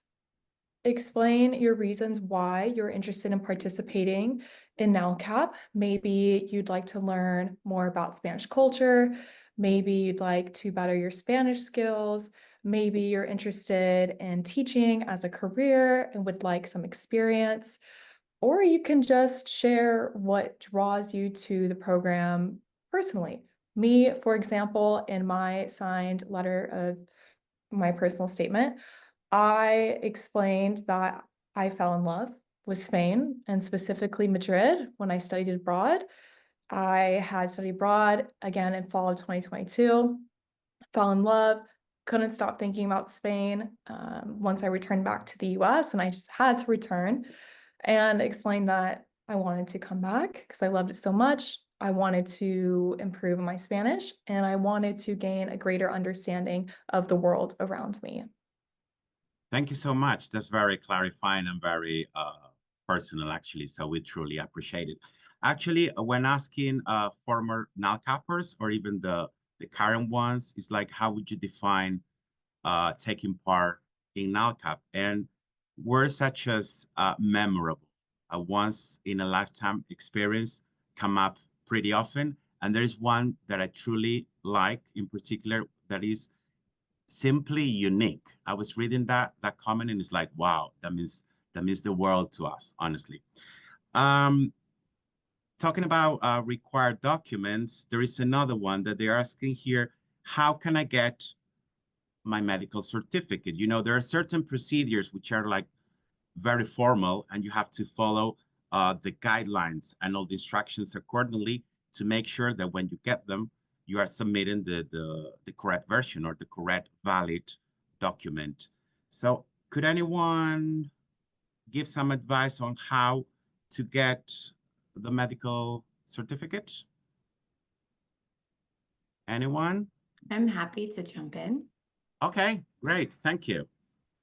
explain your reasons why you're interested in participating in NALCAP. Maybe you'd like to learn more about Spanish culture. Maybe you'd like to better your Spanish skills. Maybe you're interested in teaching as a career and would like some experience. Or you can just share what draws you to the program personally. Me, for example, in my signed letter of my personal statement, I explained that I fell in love with Spain and specifically Madrid when I studied abroad. I had studied abroad again in fall of 2022, fell in love, couldn't stop thinking about Spain once I returned back to the US, and I just had to return and explain that I wanted to come back because I loved it so much. I wanted to improve my Spanish and I wanted to gain a greater understanding of the world around me. Thank you so much. That's very clarifying and very personal, actually. So we truly appreciate it. Actually, when asking former NALCAPers or even the current ones, it's like, how would you define taking part in NALCAP? And words such as memorable, a once in a lifetime experience come up pretty often. And there is one that I truly like in particular that is simply unique. I was reading that comment and it's like, wow, that means the world to us, honestly. Talking about required documents, there is another one that they're asking here, how can I get my medical certificate? You know, there are certain procedures which are like very formal and you have to follow the guidelines and all the instructions accordingly to make sure that when you get them, you are submitting the correct version or the correct valid document. So could anyone give some advice on how to get the medical certificate? Anyone? I'm happy to jump in. Okay, great. Thank you.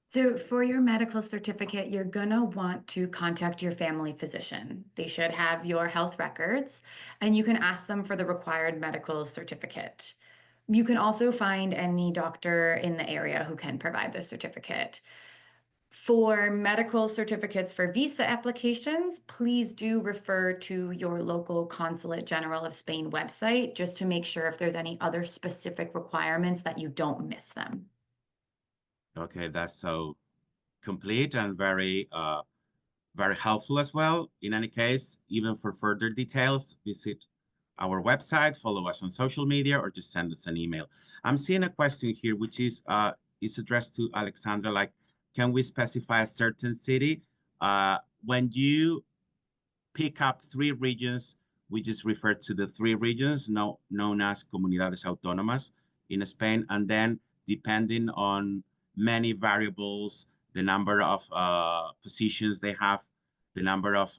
So for your medical certificate, you're gonna want to contact your family physician. They should have your health records, and you can ask them for the required medical certificate. You can also find any doctor in the area who can provide the certificate. For medical certificates for visa applications, please do refer to your local Consulate General of Spain website just to make sure if there's any other specific requirements that you don't miss them. Okay, that's so complete and very very helpful as well. In any case, even for further details, visit our website, follow us on social media, or just send us an email. I'm seeing a question here, which is addressed to Alexandra, like, can we specify a certain city? When you pick up 3 regions, we just refer to the 3 regions known as comunidades autónomas in Spain, and then depending on many variables, the number of positions they have, the number of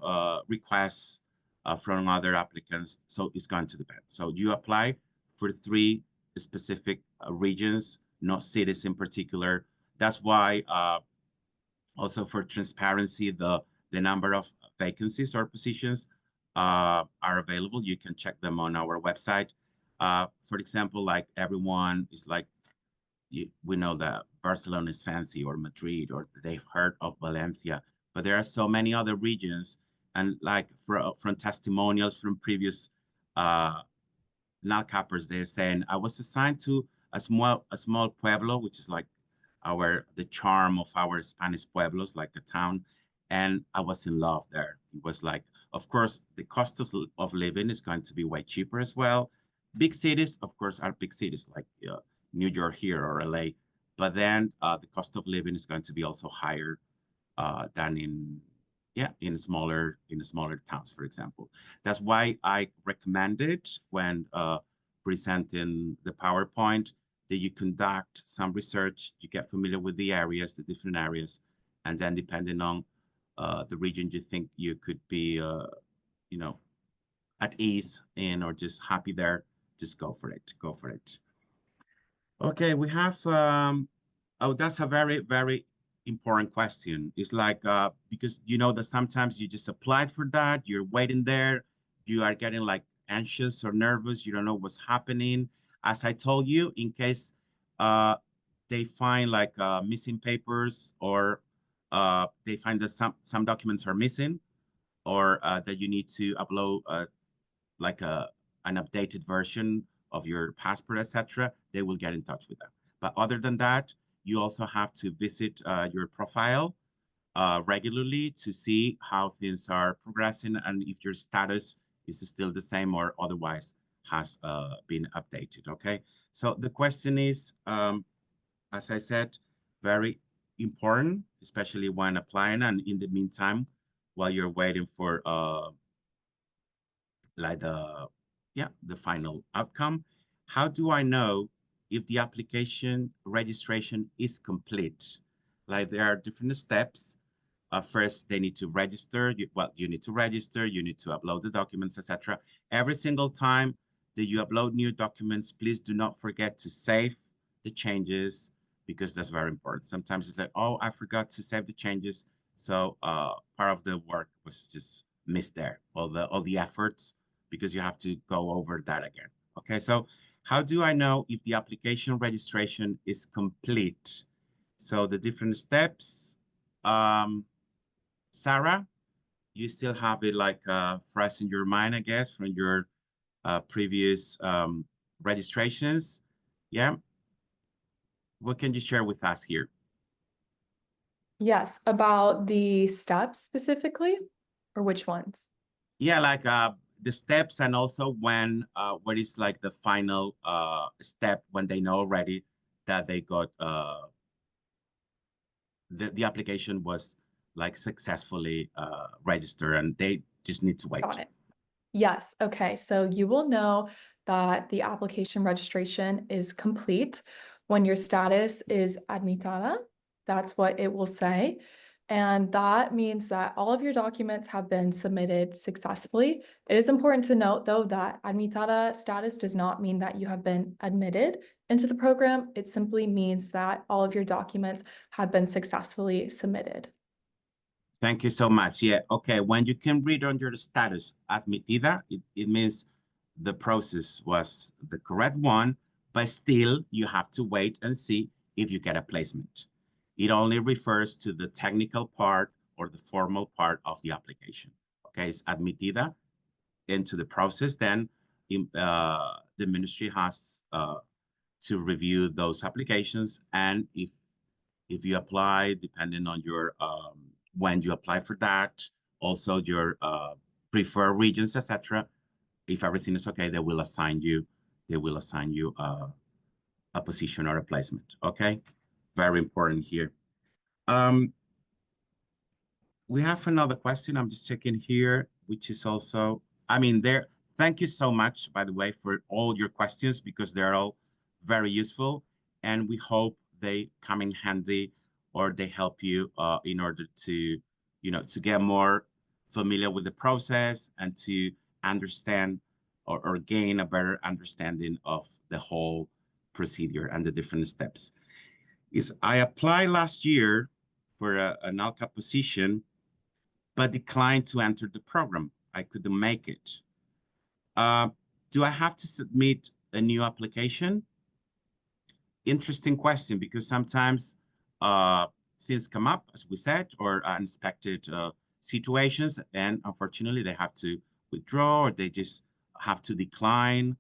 requests from other applicants. So it's going to depend. So you apply for 3 specific regions, not cities in particular. That's why also for transparency, the number of vacancies or positions are available. You can check them on our website. For example, like everyone is like, we know that Barcelona is fancy, or Madrid, or they've heard of Valencia, but there are so many other regions. And like from testimonials from previous NALCAPers, they're saying, I was assigned to a small pueblo, which is like the charm of our Spanish pueblos, like a town. and I was in love there. It was like, of course, the cost of living is going to be way cheaper as well. Big cities, of course, are big cities like New York here or LA, but then the cost of living is going to be also higher than in smaller towns, for example. That's why I recommended when presenting the PowerPoint that you conduct some research, you get familiar with the areas, the different areas, and then depending on the region you think you could be, at ease in or just happy there, just go for it. Go for it. Okay, we have. Oh, that's a very, very important question. It's like because you know that sometimes you just applied for that, you're waiting there, you are getting like anxious or nervous, you don't know what's happening. As I told you, in case they find like missing papers or they find that some documents are missing or that you need to upload like an updated version of your passport, etc., they will get in touch with that. But other than that, you also have to visit your profile regularly to see how things are progressing and if your status is still the same or otherwise has been updated, okay? So the question is, as I said, very important, especially when applying and in the meantime, while you're waiting for like the final outcome. How do I know if the application registration is complete? Like there are different steps. First, they need to register. You need to register. You need to upload the documents, etc. Every single time that you upload new documents, please do not forget to save the changes because that's very important. Sometimes it's like, oh, I forgot to save the changes. So part of the work was just missed there, all the efforts, because you have to go over that again. Okay, so how do I know if the application registration is complete? So the different steps, Sarah, you still have it like fresh in your mind, I guess, from your previous registrations. Yeah. What can you share with us here? Yes, about the steps specifically, or which ones? Yeah, like the steps and also when what is like the final step when they know already that they got the application was like successfully registered and they just need to wait. Got it. Yes. Okay. So you will know that the application registration is complete when your status is admitada. That's what it will say. And that means that all of your documents have been submitted successfully. It is important to note, though, that admitada status does not mean that you have been admitted into the program. It simply means that all of your documents have been successfully submitted. Thank you so much. Yeah, okay. When you can read on your status admitida, it means the process was the correct one, but still you have to wait and see if you get a placement. It only refers to the technical part or the formal part of the application. Okay, it's admitida into the process. Then the ministry has to review those applications, and if you apply, depending on your when you apply for that, also your preferred regions, etc. If everything is okay, they will assign you. They will assign you a position or a placement. Okay, very important here. We have another question. I'm just checking here, which is also, I mean, there. Thank you so much, by the way, for all your questions because they're all very useful, and we hope they come in handy or they help you in order to, to get more familiar with the process and to understand or gain a better understanding of the whole procedure and the different steps. I applied last year for a NALCAP position, but declined to enter the program. I couldn't make it. Do I have to submit a new application? Interesting question, because sometimes things come up, as we said, or unexpected situations, and unfortunately they have to withdraw or they just have to decline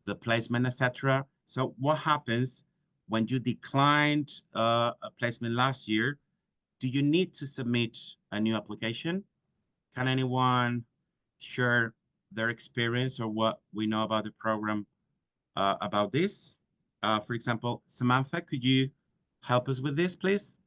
the placement, etc. So what happens when you declined a placement last year? do you need to submit a new application? Can anyone share their experience or what we know about the program about this? For example, Samantha, could you help us with this, please?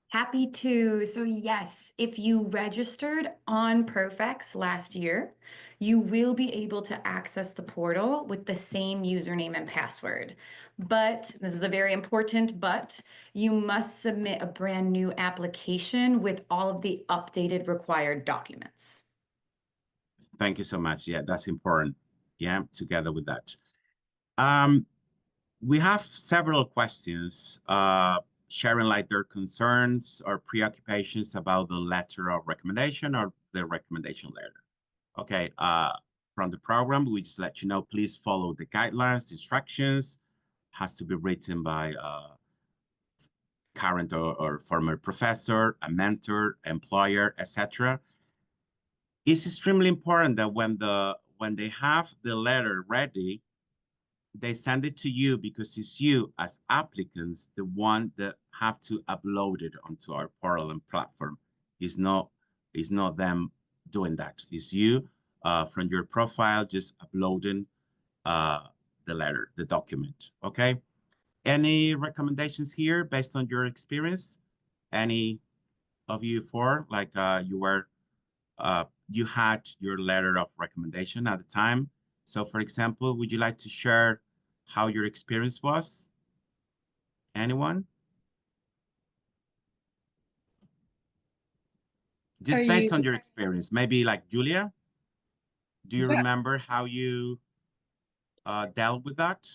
Happy to. So yes, if you registered on Perfex last year, you will be able to access the portal with the same username and password. But this is a very important but, you must submit a brand new application with all of the updated required documents. Thank you so much. Yeah, that's important. Yeah, together with that. We have several questions sharing like their concerns or preoccupations about the letter of recommendation or the recommendation letter. Okay, from the program, we just let you know, please follow the guidelines, instructions, has to be written by a current or former professor, a mentor, employer, etc. It's extremely important that when they have the letter ready, they send it to you because it's you as applicants, the one that have to upload it onto our portal and platform. It's not them doing that. It's you from your profile just uploading the letter, the document. Okay. Any recommendations here based on your experience? Any of you four, like you had your letter of recommendation at the time. So for example, would you like to share how your experience was? Anyone? Just based on your experience, maybe like Julia, do you remember how you dealt with that?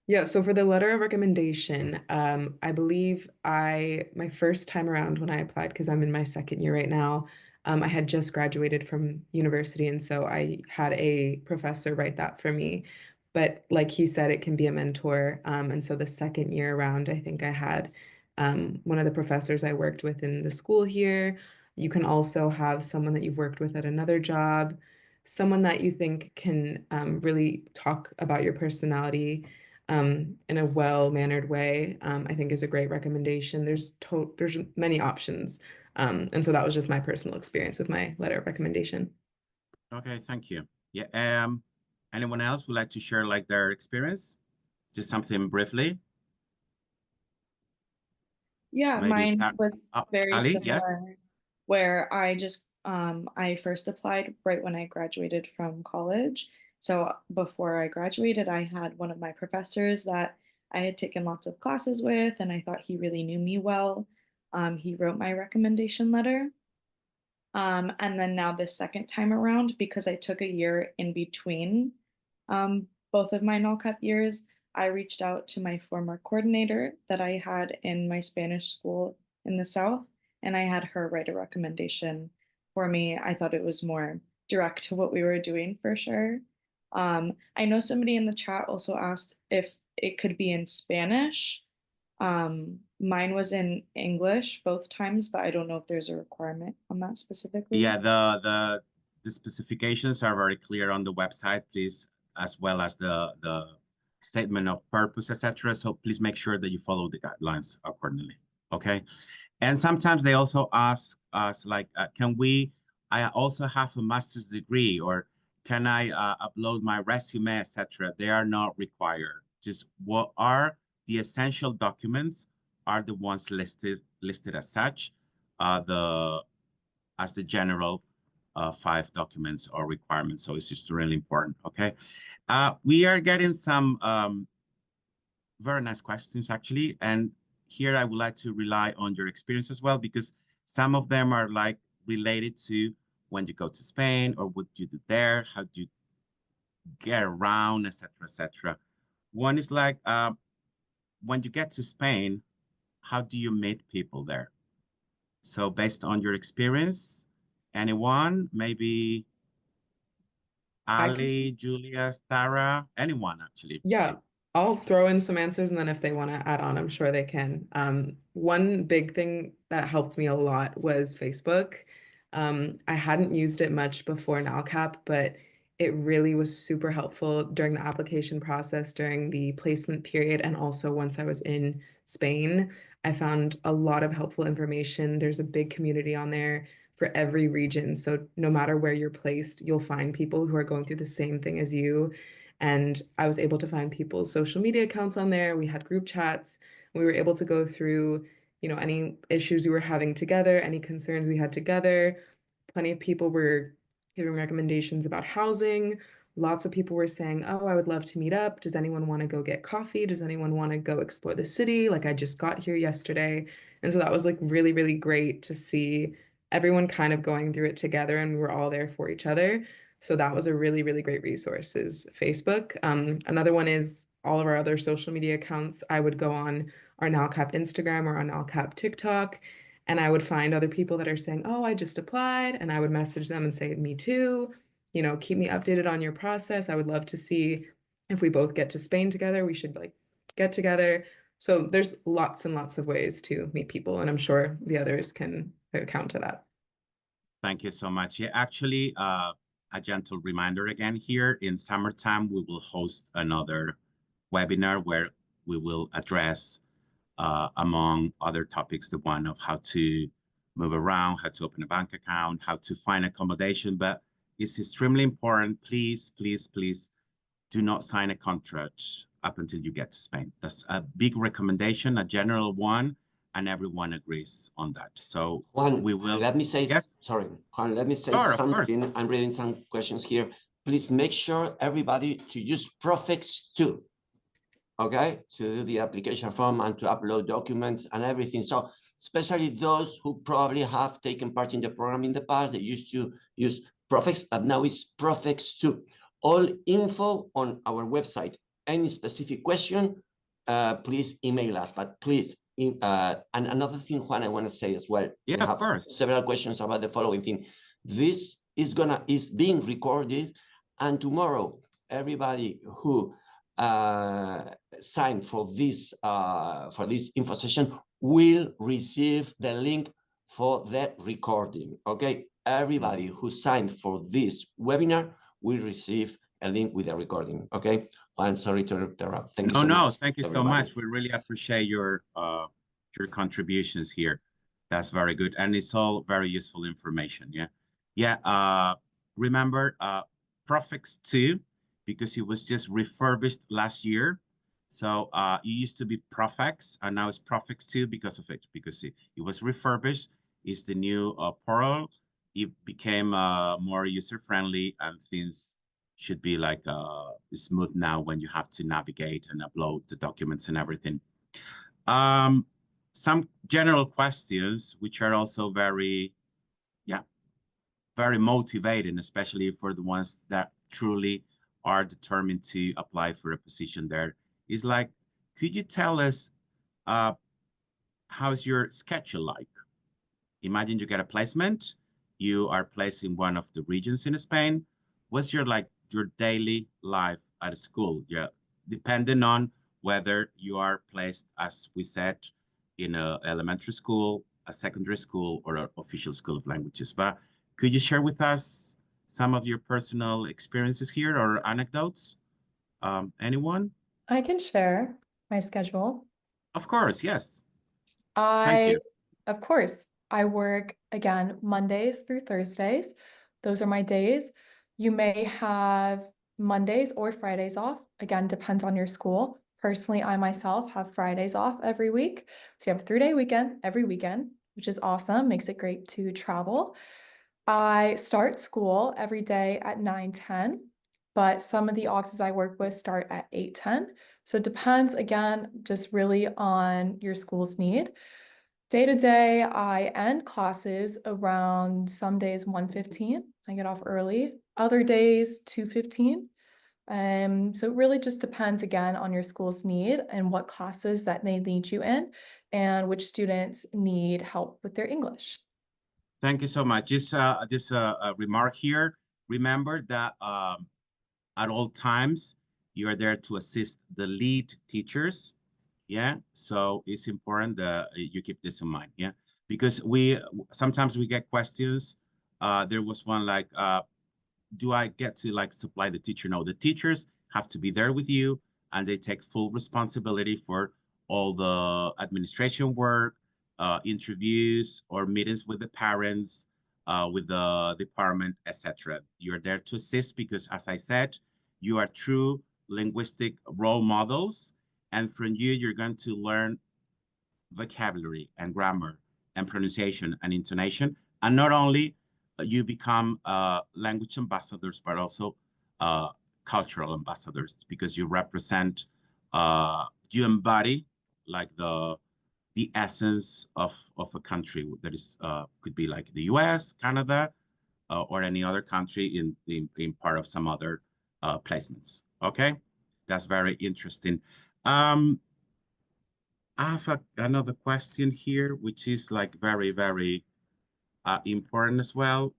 Yeah, so for the letter of recommendation, I believe my first time around when I applied, because I'm in my second year right now, I had just graduated from university, and so I had a professor write that for me. But like he said, it can be a mentor. And so the second year around, I think I had one of the professors I worked with in the school here. You can also have someone that you've worked with at another job, someone that you think can really talk about your personality in a well-mannered way, I think is a great recommendation. There's many options. And so that was just my personal experience with my letter of recommendation. Okay, thank you. Yeah. Anyone else would like to share like their experience? Just something briefly. Yeah, Maybe mine was very Ali, similar, yes? where I first applied right when I graduated from college. So before I graduated, I had one of my professors that I had taken lots of classes with, and I thought he really knew me well. He wrote my recommendation letter. And then now this second time around, because I took a year in between both of my NALCAP years, I reached out to my former coordinator that I had in my Spanish school in the South, and I had her write a recommendation for me. I thought it was more direct to what we were doing for sure. I know somebody in the chat also asked if it could be in Spanish. Mine was in English both times, but I don't know if there's a requirement on that specifically. Yeah, the specifications are very clear on the website, please, as well as the statement of purpose, etc. So please make sure that you follow the guidelines accordingly. Okay. And sometimes they also ask us like, I also have a master's degree, or can I upload my resume, etc. They are not required. Just what are the essential documents are the ones listed as such, as the general 5 documents or requirements. So it's just really important. Okay. We are getting some very nice questions actually. And here I would like to rely on your experience as well, because some of them are like related to when you go to Spain or what you do there, how do you get around, etc., etc. One is like, when you get to Spain, how do you meet people there? So based on your experience, anyone, maybe Ali, Julia, Sarah, anyone actually. Yeah, I'll throw in some answers, and then if they want to add on, I'm sure they can. One big thing that helped me a lot was Facebook. I hadn't used it much before NALCAP, but it really was super helpful during the application process, during the placement period, and also once I was in Spain. I found a lot of helpful information. There's a big community on there for every region. So no matter where you're placed, you'll find people who are going through the same thing as you. And I was able to find people's social media accounts on there. We had group chats. We were able to go through, any issues we were having together, any concerns we had together. Plenty of people were giving recommendations about housing. Lots of people were saying, oh, I would love to meet up. Does anyone want to go get coffee? Does anyone want to go explore the city? Like, I just got here yesterday. And so that was like really, really great to see everyone kind of going through it together, and we were all there for each other. So that was a really, really great resource, is Facebook. Another one is all of our other social media accounts. I would go on our NALCAP Instagram or on NALCAP TikTok, and I would find other people that are saying, oh, I just applied, and I would message them and say, me too. Keep me updated on your process. I would love to see if we both get to Spain together. We should like get together. So there's lots and lots of ways to meet people, and I'm sure the others can account to that. Thank you so much. Yeah, actually, a gentle reminder again here, in summertime, we will host another webinar where we will address, among other topics, the one of how to move around, how to open a bank account, how to find accommodation. But it's extremely important. Please, please, please do not sign a contract up until you get to Spain. That's a big recommendation, a general one, and everyone agrees on that. So Juan, we will. Let me say, yes? Sorry, Juan, let me say Sure, something. I'm reading some questions here. Please make sure everybody to use Prefix 2, okay, to do the application form and to upload documents and everything. So especially those who probably have taken part in the program in the past, they used to use Prefix, but now it's Prefix 2. All info on our website. Any specific question, please email us, but please. And another thing, Juan, I want to say as well. Yeah, of course. Several questions about the following thing. This is being recorded, and tomorrow, everybody who signed for this info session will receive the link for the recording. Okay, everybody who signed for this webinar will receive a link with the recording. Okay, I'm sorry to interrupt. Thank you so much. Thank you so much. We really appreciate your contributions here. That's very good, and it's all very useful information. Yeah. Remember, Prefix 2, because it was just refurbished last year. So it used to be Prefix, and now it's Prefix 2 because of it, because it was refurbished. It's the new portal. It became more user-friendly, and things should be like smooth now when you have to navigate and upload the documents and everything. Some general questions, which are also very motivating, especially for the ones that truly are determined to apply for a position there, is like, could you tell us how's your schedule like? Imagine you get a placement, you are placed in one of the regions in Spain. What's your daily life at a school? Yeah, depending on whether you are placed, as we said, in an elementary school, a secondary school, or an official school of languages. But could you share with us some of your personal experiences here or anecdotes? Anyone? I can share my schedule. Of course, yes. Thank you. Of course, I work again Mondays through Thursdays. Those are my days. You may have Mondays or Fridays off. Again, depends on your school. Personally, I myself have Fridays off every week. So you have a 3-day weekend every weekend, which is awesome. Makes it great to travel. I start school every day at 9:10, but some of the auxes I work with start at 8:10. So it depends, again, just really on your school's need. Day to day, I end classes around some days 1:15. I get off early. Other days 2:15. So it really just depends again on your school's need and what classes that they need you in and which students need help with their English. Thank you so much. Just a remark here. Remember that at all times, you are there to assist the lead teachers. Yeah, so it's important that you keep this in mind. Yeah, because sometimes we get questions. There was one like, do I get to like supply the teacher? No, the teachers have to be there with you, and they take full responsibility for all the administration work, interviews or meetings with the parents, with the department, etc. You're there to assist because, as I said, you are true linguistic role models, and from you, you're going to learn vocabulary and grammar and pronunciation and intonation. And not only you become language ambassadors, but also cultural ambassadors, because you represent, you embody like the essence of a country that is could be like the US, Canada, or any other country in part of some other placements. Okay, that's very interesting. I have another question here, which is like very, very important as well.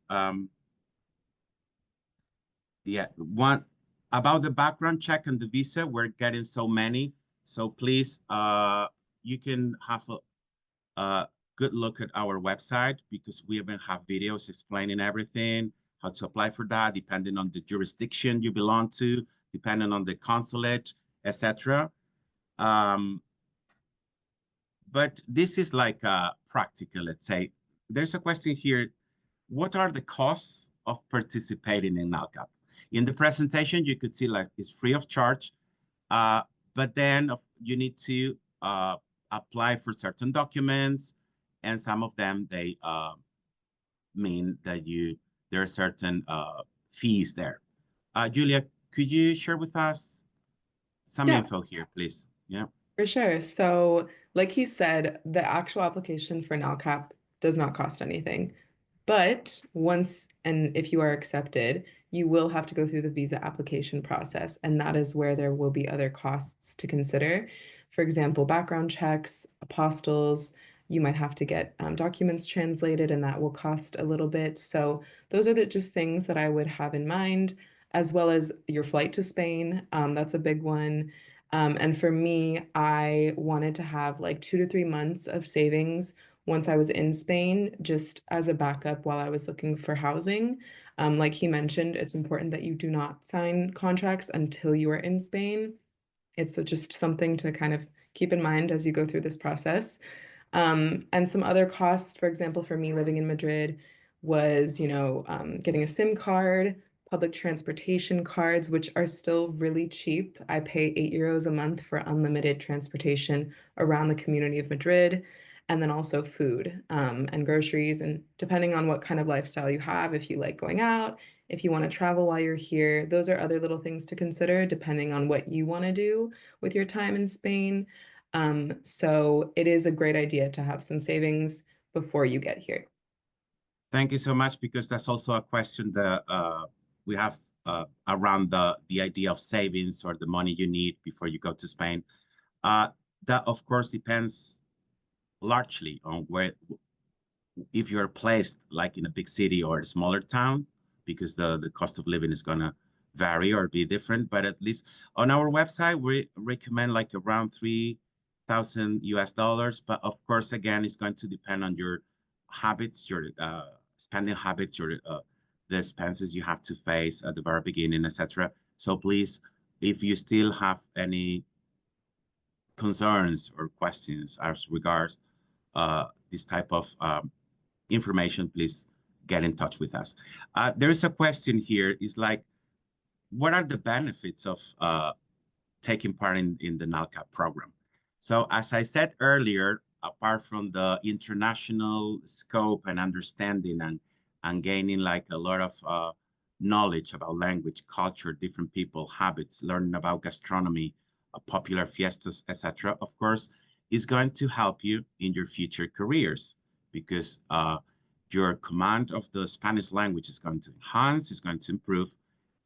Yeah, one about the background check and the visa. We're getting so many, so please, you can have a good look at our website because we even have videos explaining everything, how to apply for that, depending on the jurisdiction you belong to, depending on the consulate, etc. But this is like practical, let's say. There's a question here. What are the costs of participating in NALCAP? In the presentation, you could see like it's free of charge, but then you need to apply for certain documents, and some of them, they mean that there are certain fees there. Julia, could you share with us some info here, please? Yeah. For sure. So, like he said, the actual application for NALCAP does not cost anything. But once, and if you are accepted, you will have to go through the visa application process. And that is where there will be other costs to consider. For example, background checks, apostils, you might have to get documents translated, and that will cost a little bit. So those are just things that I would have in mind, as well as your flight to Spain. That's a big one. And for me, I wanted to have like 2 to 3 months of savings once I was in Spain, just as a backup while I was looking for housing. Like he mentioned, it's important that you do not sign contracts until you are in Spain. It's just something to kind of keep in mind as you go through this process. And some other costs, for example, for me living in Madrid was, getting a SIM card, public transportation cards, which are still really cheap. I pay €8 a month for unlimited transportation around the community of Madrid, and then also food and groceries. And depending on what kind of lifestyle you have, if you like going out, if you want to travel while you're here, those are other little things to consider depending on what you want to do with your time in Spain. So it is a great idea to have some savings before you get here. Thank you so much, because that's also a question that we have around the idea of savings or the money you need before you go to Spain. That of course depends largely on where, if you're placed like in a big city or a smaller town, because the cost of living is gonna vary or be different. But at least on our website, we recommend like around $3,000 US. But of course, again, it's going to depend on your habits, your spending habits, your the expenses you have to face at the very beginning, etc. So please, if you still have any concerns or questions as regards this type of information, please get in touch with us. There is a question here, is like, what are the benefits of taking part in the NALCAP program? So as I said earlier, apart from the international scope and understanding and gaining like a lot of knowledge about language, culture, different people, habits, learning about gastronomy, popular fiestas, etc., of course, is going to help you in your future careers, because your command of the Spanish language is going to enhance, is going to improve,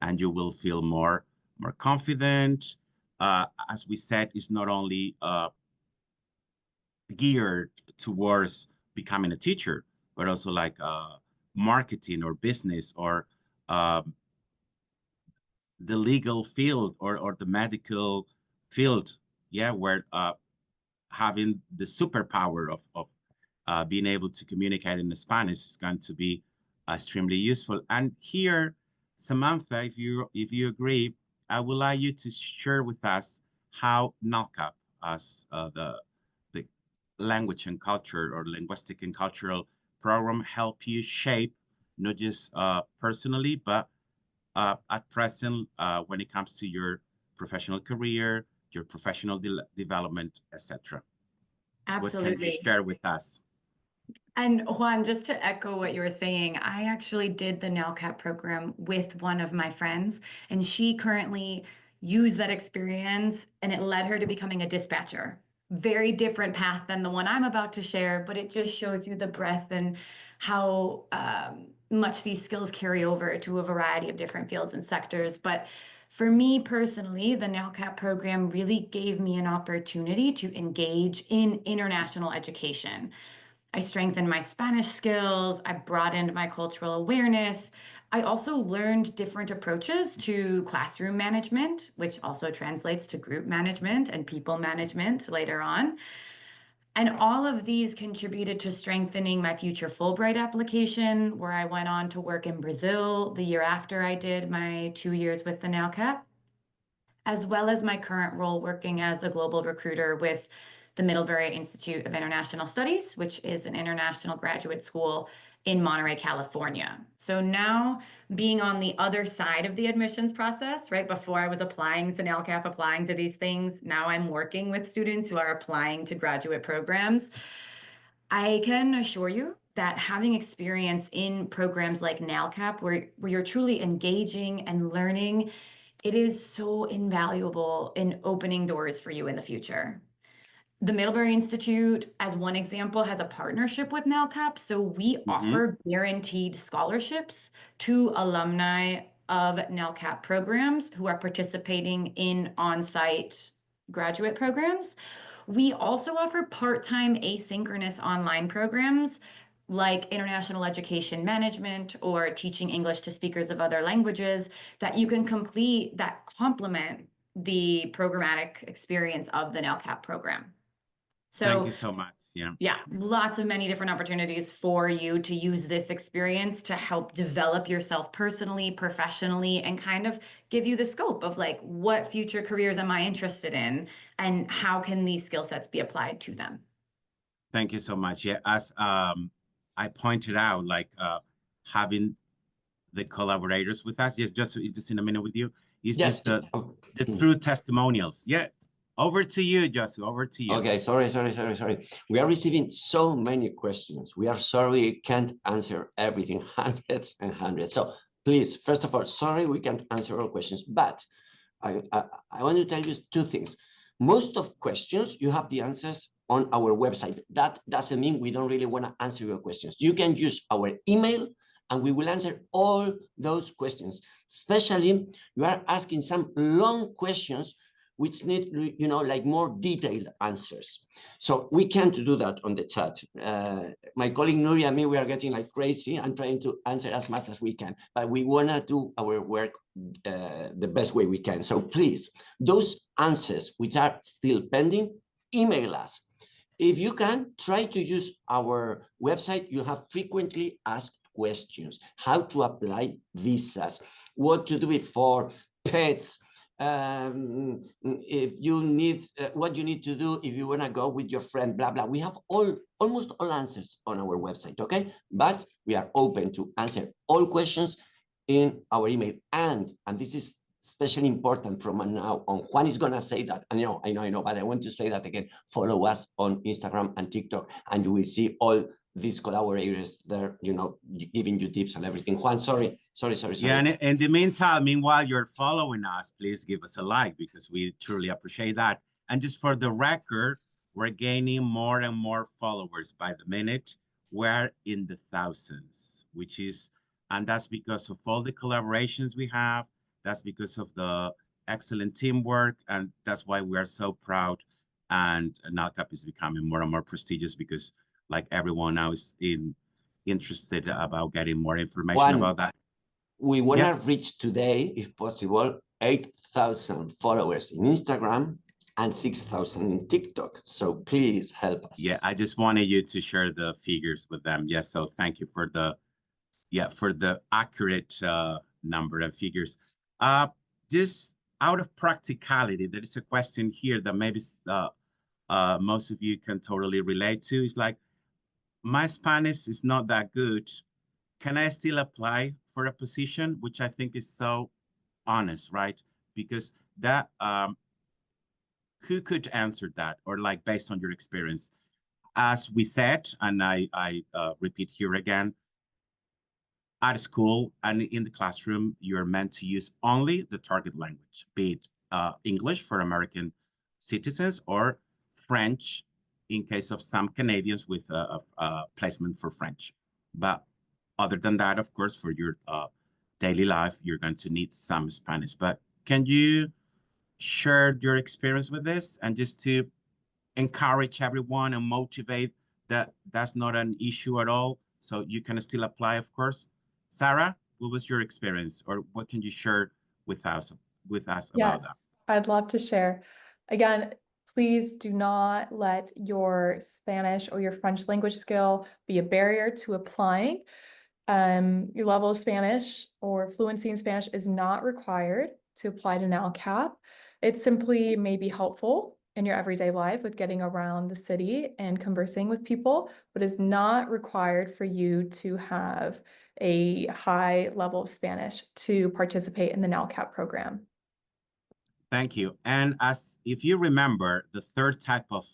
and you will feel more confident. As we said, it's not only geared towards becoming a teacher, but also like marketing or business or the legal field or the medical field, yeah, where having the superpower of being able to communicate in Spanish is going to be extremely useful. And here, Samantha, if you agree, I would like you to share with us how NALCAP, as the language and culture or linguistic and cultural program, help you shape not just personally, but at present when it comes to your professional career, your professional development, etc. Absolutely. What can you share with us? And Juan, just to echo what you were saying, I actually did the NALCAP program with one of my friends, and she currently used that experience and it led her to becoming a dispatcher. Very different path than the one I'm about to share, but it just shows you the breadth and how much these skills carry over to a variety of different fields and sectors. But for me personally, the NALCAP program really gave me an opportunity to engage in international education. I strengthened my Spanish skills. I broadened my cultural awareness. I also learned different approaches to classroom management, which also translates to group management and people management later on. And all of these contributed to strengthening my future Fulbright application, where I went on to work in Brazil the year after I did my 2 years with the NALCAP, as well as my current role working as a global recruiter with the Middlebury Institute of International Studies, which is an international graduate school in Monterey, California. So now being on the other side of the admissions process, right before I was applying to NALCAP, applying to these things, now I'm working with students who are applying to graduate programs. I can assure you that having experience in programs like NALCAP, where you're truly engaging and learning, it is so invaluable in opening doors for you in the future. The Middlebury Institute, as one example, has a partnership with NALCAP. So we offer guaranteed scholarships to alumni of NALCAP programs who are participating in on-site graduate programs. We also offer part-time asynchronous online programs like international education management or teaching English to speakers of other languages that you can complete that complement the programmatic experience of the NALCAP program. So thank you so much. Yeah, lots of many different opportunities for you to use this experience to help develop yourself personally, professionally, and kind of give you the scope of like, what future careers am I interested in and how can these skill sets be applied to them? Thank you so much. Yeah, as I pointed out, like having the collaborators with us, just in a minute with you, it's just the true testimonials. Yeah. Over to you, Josu. Over to you. Okay, sorry. We are receiving so many questions. We are sorry we can't answer everything, hundreds and hundreds. So please, first of all, sorry we can't answer all questions, but I want to tell you two things. Most of questions, you have the answers on our website. That doesn't mean we don't really want to answer your questions. You can use our email and we will answer all those questions. Especially, you are asking some long questions which need, like more detailed answers. So we can't do that on the chat. My colleague Nuria and me, we are getting like crazy and trying to answer as much as we can, but we wanna do our work the best way we can. So please, those answers which are still pending, email us. If you can, try to use our website. You have frequently asked questions, how to apply visas, what to do it for pets, if you need what you need to do if you want to go with your friend, blah blah. We have almost all answers on our website, okay? But we are open to answer all questions in our email, and this is especially important from now on. Juan is gonna say that. I know, but I want to say that again. Follow us on Instagram and TikTok, and you will see all these collaborators there, giving you tips and everything. Juan, sorry. Yeah, and in the meanwhile, you're following us, please give us a like because we truly appreciate that. And just for the record, we're gaining more and more followers by the minute. We're in the thousands, and that's because of all the collaborations we have. That's because of the excellent teamwork, and that's why we are so proud. And NALCAP is becoming more and more prestigious because like everyone now is interested about getting more information about that. We want to reach today, if possible, 8,000 followers in Instagram and 6,000 in TikTok. So please help us. Yeah, I just wanted you to share the figures with them. Yes, so thank you for the accurate number and figures. Just out of practicality, there is a question here that maybe most of you can totally relate to. It's like, my Spanish is not that good. Can I still apply for a position? Which I think is so honest, right? Because that, who could answer that? Or like based on your experience? As we said, and I repeat here again, at school and in the classroom, you're meant to use only the target language, be it English for American citizens or French in case of some Canadians with a placement for French. But other than that, of course, for your daily life, you're going to need some Spanish. But can you share your experience with this and just to encourage everyone and motivate that that's not an issue at all, so you can still apply, of course? Sarah, what was your experience, or what can you share with us about that? Yes, I'd love to share. Again, please do not let your Spanish or your French language skill be a barrier to applying. Your level of Spanish or fluency in Spanish is not required to apply to NALCAP. It simply may be helpful in your everyday life with getting around the city and conversing with people, but is not required for you to have a high level of Spanish to participate in the NALCAP program. Thank you. And as if you remember, the third type of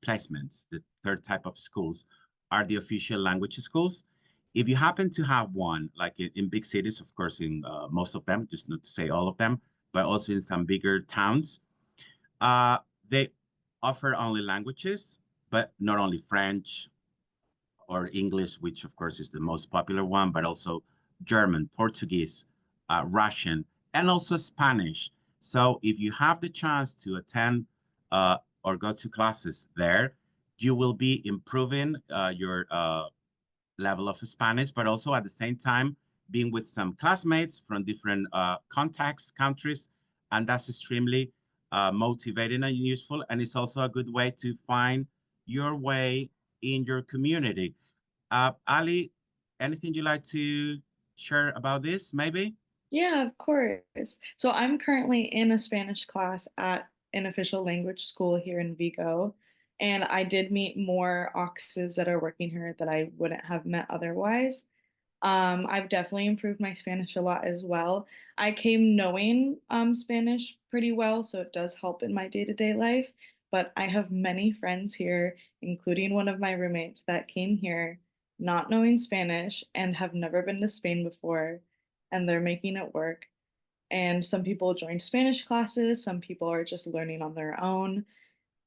placements, the third type of schools are the official language schools. If you happen to have one, like in big cities, of course, in most of them, just not to say all of them, but also in some bigger towns, they offer only languages, but not only French or English, which of course is the most popular one, but also German, Portuguese, Russian, and also Spanish. So if you have the chance to attend or go to classes there, you will be improving your level of Spanish, but also at the same time being with some classmates from different contexts, countries, and that's extremely motivating and useful. And it's also a good way to find your way in your community. Ali, anything you'd like to share about this, maybe? Yeah, of course. So I'm currently in a Spanish class at an official language school here in Vigo, and I did meet more Auxes that are working here that I wouldn't have met otherwise. I've definitely improved my Spanish a lot as well. I came knowing Spanish pretty well, so it does help in my day-to-day life. But I have many friends here, including one of my roommates that came here not knowing Spanish and have never been to Spain before, and they're making it work. And some people join Spanish classes, some people are just learning on their own.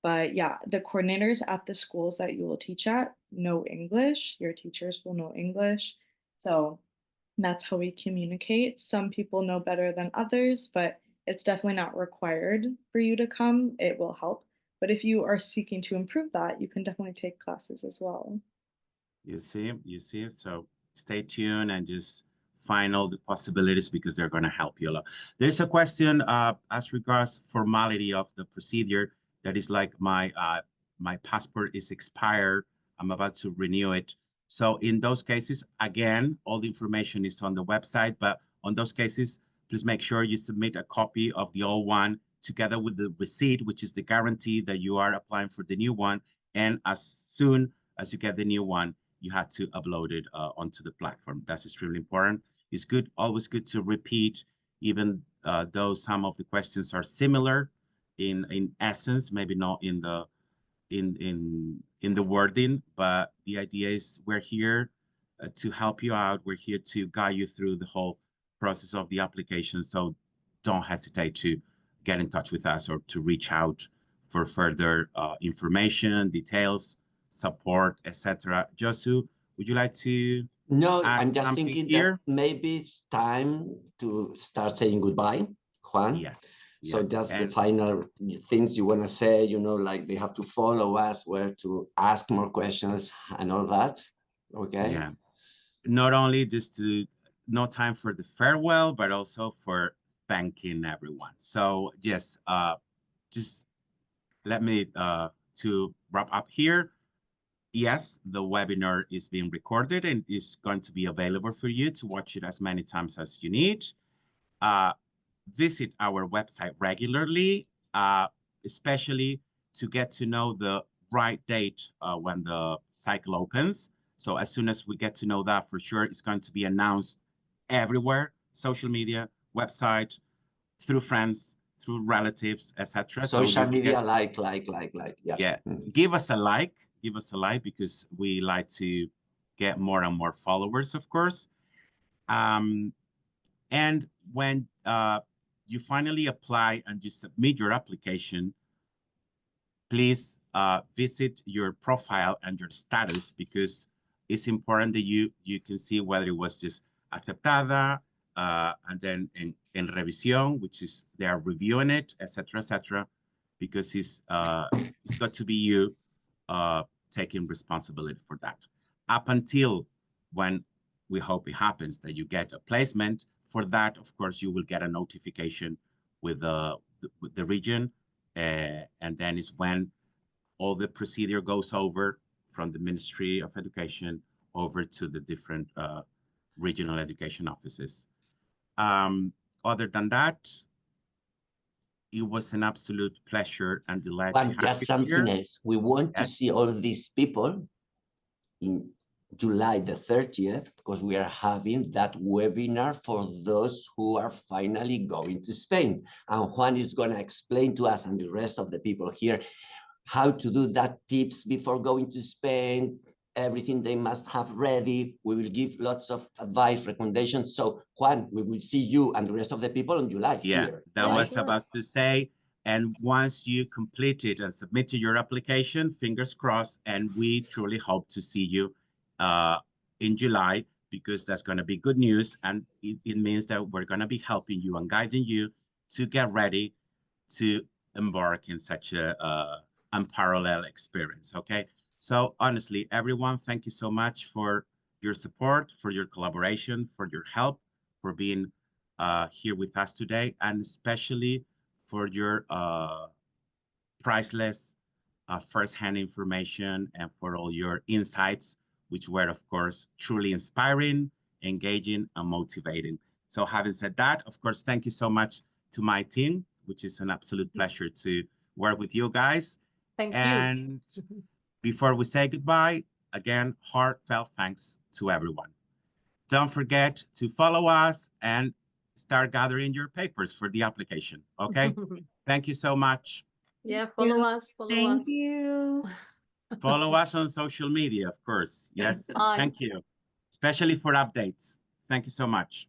But yeah, the coordinators at the schools that you will teach at know English, your teachers will know English. So that's how we communicate. Some people know better than others, but it's definitely not required for you to come. It will help. But if you are seeking to improve that, you can definitely take classes as well. You see, so stay tuned and just find all the possibilities because they're going to help you a lot. There's a question as regards formality of the procedure that is like my passport is expired. I'm about to renew it. So in those cases, again, all the information is on the website, but on those cases, please make sure you submit a copy of the old one together with the receipt, which is the guarantee that you are applying for the new one. And as soon as you get the new one, you have to upload it onto the platform. That's extremely important. It's good, always good to repeat, even though some of the questions are similar in essence, maybe not in the wording, but the idea is we're here to help you out. We're here to guide you through the whole process of the application. So don't hesitate to get in touch with us or to reach out for further information, details, support, etc. Josu, would you like to No, add I'm just something thinking here? that maybe it's time to start saying goodbye, Juan. Yes. So just the final things you want to say, you know, like they have to follow us, where to ask more questions and all that. Okay. Yeah. Not only just to no time for the farewell, but also for thanking everyone. So yes, just let me to wrap up here. yes, the webinar is being recorded and is going to be available for you to watch it as many times as you need. Visit our website regularly, especially to get to know the right date when the cycle opens. So as soon as we get to know that for sure, it's going to be announced everywhere, social media, website, through friends, through relatives, etc. Social media, like. Yeah. Yeah. Give us a like because we like to get more and more followers, of course. And when you finally apply and you submit your application, please visit your profile and your status, because it's important that you can see whether it was just aceptada, and then en revisión, which is they are reviewing it, etc., because it's got to be you taking responsibility for that. Up until when we hope it happens that you get a placement, for that, of course, you will get a notification with the region, and then is when all the procedure goes over from the Ministry of Education over to the different regional education offices. Other than that, it was an absolute pleasure and delight to have Just you something here. else. We want to see all these people in July the 30th, because we are having that webinar for those who are finally going to Spain. And Juan is going to explain to us and the rest of the people here how to do that, tips before going to Spain, everything they must have ready. We will give lots of advice, recommendations. So Juan, we will see you and the rest of the people in July here. That was about to say. And once you completed and submitted your application, fingers crossed, and we truly hope to see you in July, because that's going to be good news. And it means that we're going to be helping you and guiding you to get ready to embark in such a unparalleled experience. Okay. So honestly, everyone, thank you so much for your support, for your collaboration, for your help, for being here with us today, and especially for your priceless first-hand information and for all your insights, which were, of course, truly inspiring, engaging, and motivating. So having said that, of course, thank you so much to my team, which is an absolute pleasure to work with you guys. Thank you. And before we say goodbye, again, heartfelt thanks to everyone. Don't forget to follow us and start gathering your papers for the application, okay? Thank you so much. Yeah, follow us. Thank you. Follow us on social media, of course. Yes, Bye. thank you. Especially for updates. Thank you so much.